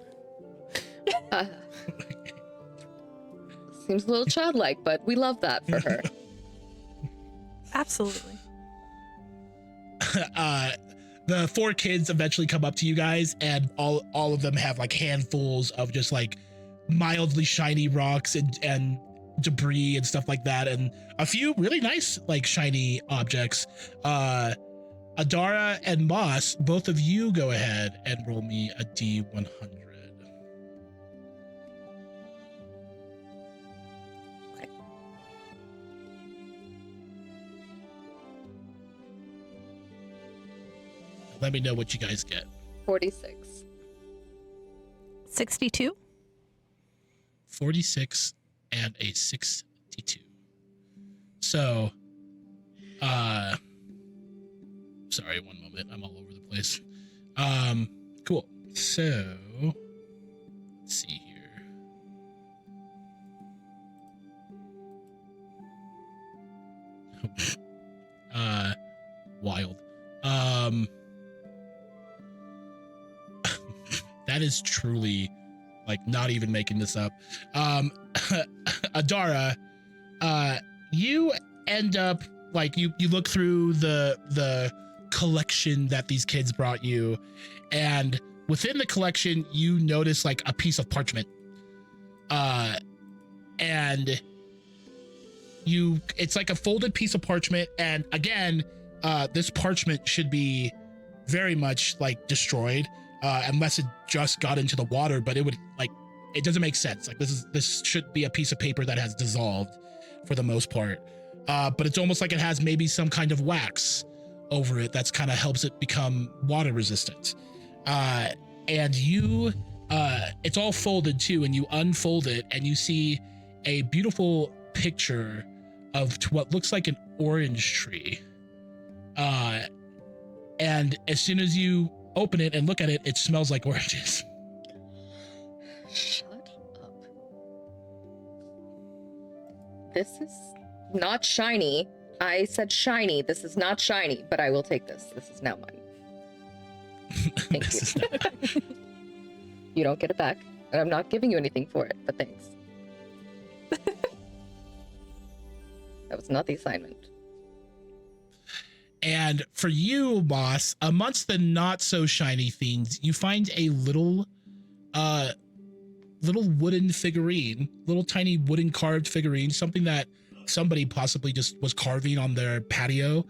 Seems a little childlike, but we love that for her. Absolutely. The 4 kids eventually come up to you guys, and all of them have like handfuls of just like mildly shiny rocks and debris and stuff like that, and a few really nice like shiny objects. Adara and Moss, both of you go ahead and roll me a D100. Let me know what you guys get. 46. 62. 46 and a 62. So, sorry, one moment. I'm all over the place. Cool. So, let's see here. Wild. That is truly like not even making this up. Adara, you end up like you look through the collection that these kids brought you, and within the collection you notice like a piece of parchment, and it's like a folded piece of parchment, and again this parchment should be very much like destroyed unless it just got into the water, but it doesn't make sense. Like this should be a piece of paper that has dissolved for the most part, but it's almost like it has maybe some kind of wax over it that's kind of helps it become water resistant. And you it's all folded too, and you unfold it and you see a beautiful picture of what looks like an orange tree, and as soon as you open it and look at it, it smells like oranges. Shut up. This is not shiny. I said shiny. This is not shiny, but I will take this. This is now mine. Thank you. You don't get it back, and I'm not giving you anything for it, but thanks. That was not the assignment. And for you, boss, amongst the not so shiny things, you find a little wooden figurine, little tiny wooden carved figurine, something that somebody possibly just was carving on their patio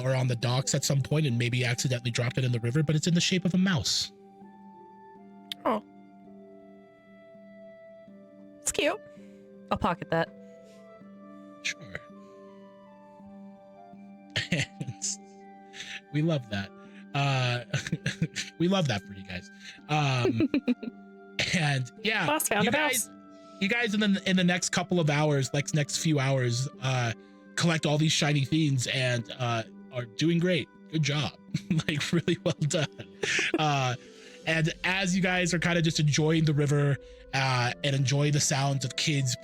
or on the docks at some point and maybe accidentally dropped it in the river, but it's in the shape of a mouse. Oh. It's cute. I'll pocket that. Sure. And we love that. We love that for you guys. And yeah, Boss found a mouse. You guys in the next couple of hours, like next few hours, collect all these shiny things and are doing great. Good job. Like really well done. And as you guys are kind of just enjoying the river and enjoying the sounds of kids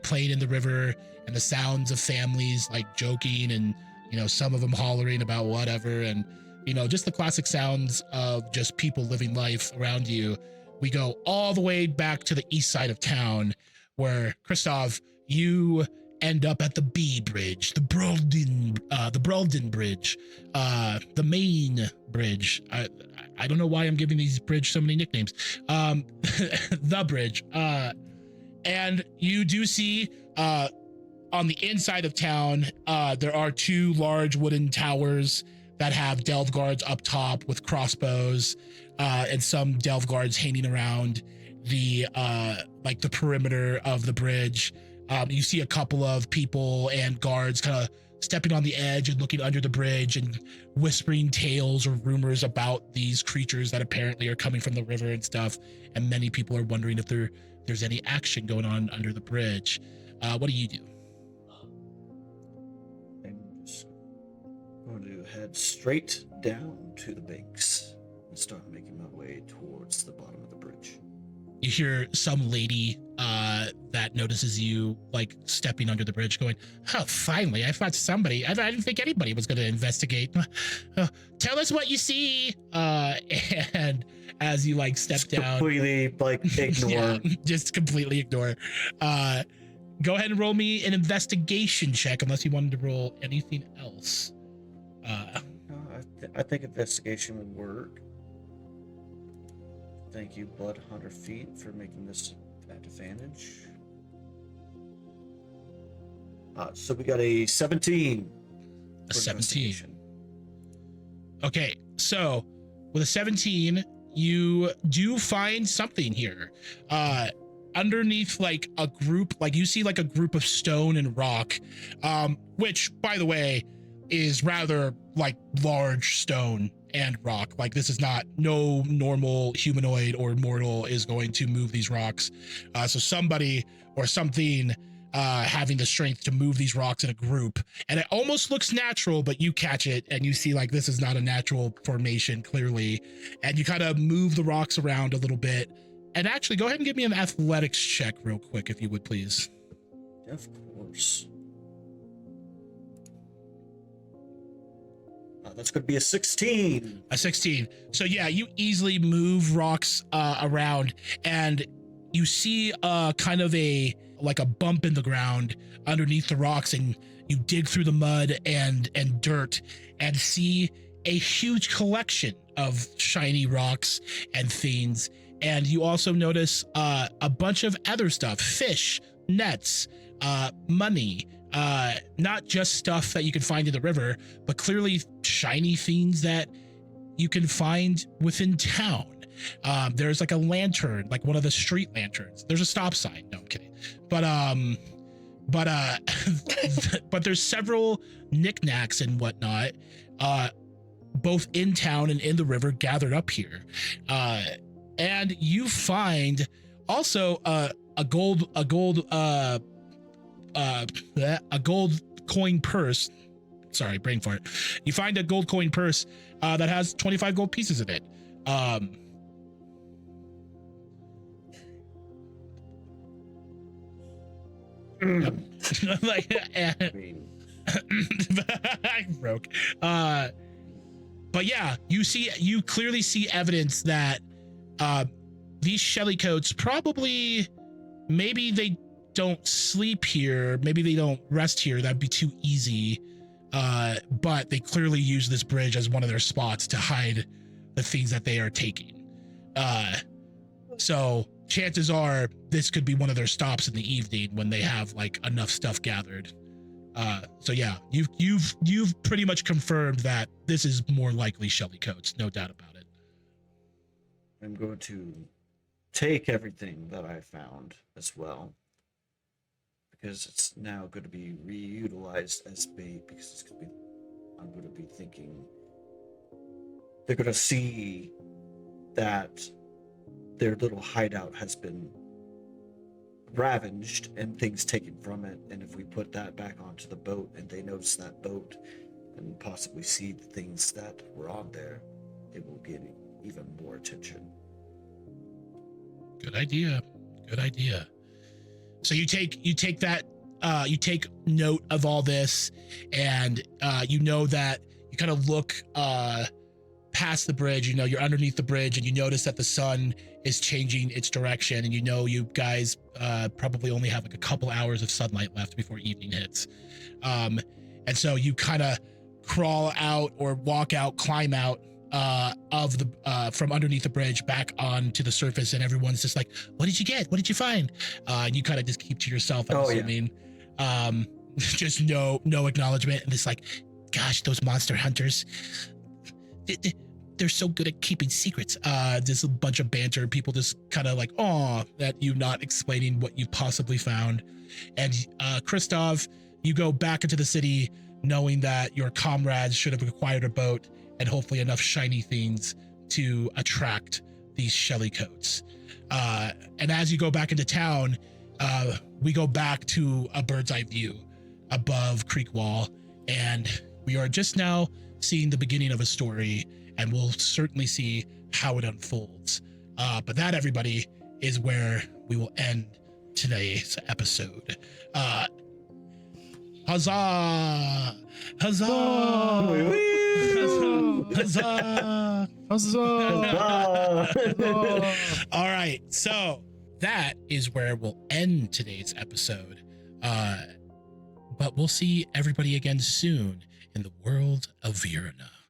playing in the river and the sounds of families like joking and, you know, some of them hollering about whatever, and, you know, just the classic sounds of just people living life around you, we go all the way back to the east side of town where, Christoph, you end up at the B Bridge, the Brolden Bridge, the main bridge. I don't know why I'm giving these bridge so many nicknames. The bridge. And you do see on the inside of town, there are 2 large wooden towers that have delve guards up top with crossbows, and some delve guards hanging around the like the perimeter of the bridge. You see a couple of people and guards kind of stepping on the edge and looking under the bridge and whispering tales or rumors about these creatures that apparently are coming from the river and stuff. And many people are wondering if there's any action going on under the bridge. What do you do? I'm just going to head straight down to the banks and start making my way towards the bottom of the bridge. You hear some lady that notices you like stepping under the bridge going, "Oh, finally, I thought somebody, I didn't think anybody was going to investigate. Tell us what you see." And as you like step down, completely like ignore. yeah, just completely ignore. go ahead and roll me an investigation check, unless you wanted to roll anything else. I think investigation would work. Thank you, Blood Hunter Feet, for making this at advantage. So we got a 17. A 17. Okay, so with a 17, you do find something here. Underneath like a group, like you see like a group of stone and rock, which by the way is rather like large stone and rock. Like this is not, no normal humanoid or mortal is going to move these rocks. So somebody or something having the strength to move these rocks in a group, and it almost looks natural, but you catch it and you see like this is not a natural formation clearly, and you kind of move the rocks around a little bit. And actually go ahead and give me an athletics check real quick, if you would, please. Of course. That's going to be a 16. A 16. So yeah, you easily move rocks around, and you see kind of like a bump in the ground underneath the rocks, and you dig through the mud and dirt and see a huge collection of shiny rocks and things. And you also notice a bunch of other stuff, fish, nets, money, not just stuff that you can find in the river, but clearly shiny things that you can find within town. There's like a lantern, like one of the street lanterns. There's a stop sign. No, I'm kidding. But there's several knickknacks and whatnot, both in town and in the river, gathered up here. And you find also a gold coin purse. Sorry, brain fart. You find a gold coin purse that has 25 gold pieces in it. Like, I broke. But yeah, you clearly see evidence that these shellycoats probably, maybe they don't sleep here, maybe they don't rest here, that'd be too easy, but they clearly use this bridge as one of their spots to hide the things that they are taking. So chances are this could be one of their stops in the evening when they have like enough stuff gathered. So yeah, you've pretty much confirmed that this is more likely shellycoats, no doubt about it. I'm going to take everything that I found as well, because it's now going to be reutilized as bait, because it's going to be, I'm going to be thinking they're going to see that their little hideout has been ravaged and things taken from it, and if we put that back onto the boat and they notice that boat and possibly see the things that were on there, it will get even more attention. Good idea. Good idea. So you take that, you take note of all this, and you know that you kind of look past the bridge, you know, you're underneath the bridge, and you notice that the sun is changing its direction, and you know you guys probably only have like a couple hours of sunlight left before evening hits. And so you kind of crawl out or walk out, climb out of the from underneath the bridge back onto the surface, and everyone's just like, what did you get? What did you find? And you kind of just keep to yourself, I'm assuming. Yeah. Just no acknowledgement, and it's like, gosh, those monster hunters, they're so good at keeping secrets. Just a bunch of banter, people just kind of like, aw, that you not explaining what you possibly found. And Christoph, you go back into the city knowing that your comrades should have acquired a boat and hopefully enough shiny things to attract these shellycoats. And as you go back into town, we go back to a bird's eye view above Creekwall, and we are just now seeing the beginning of a story, and we'll certainly see how it unfolds. But that, everybody, is where we will end today's episode. Huzzah! Huzzah! Huzzah! Huzzah! All right, so that is where we'll end today's episode But we'll see everybody again soon in the world of Veurna.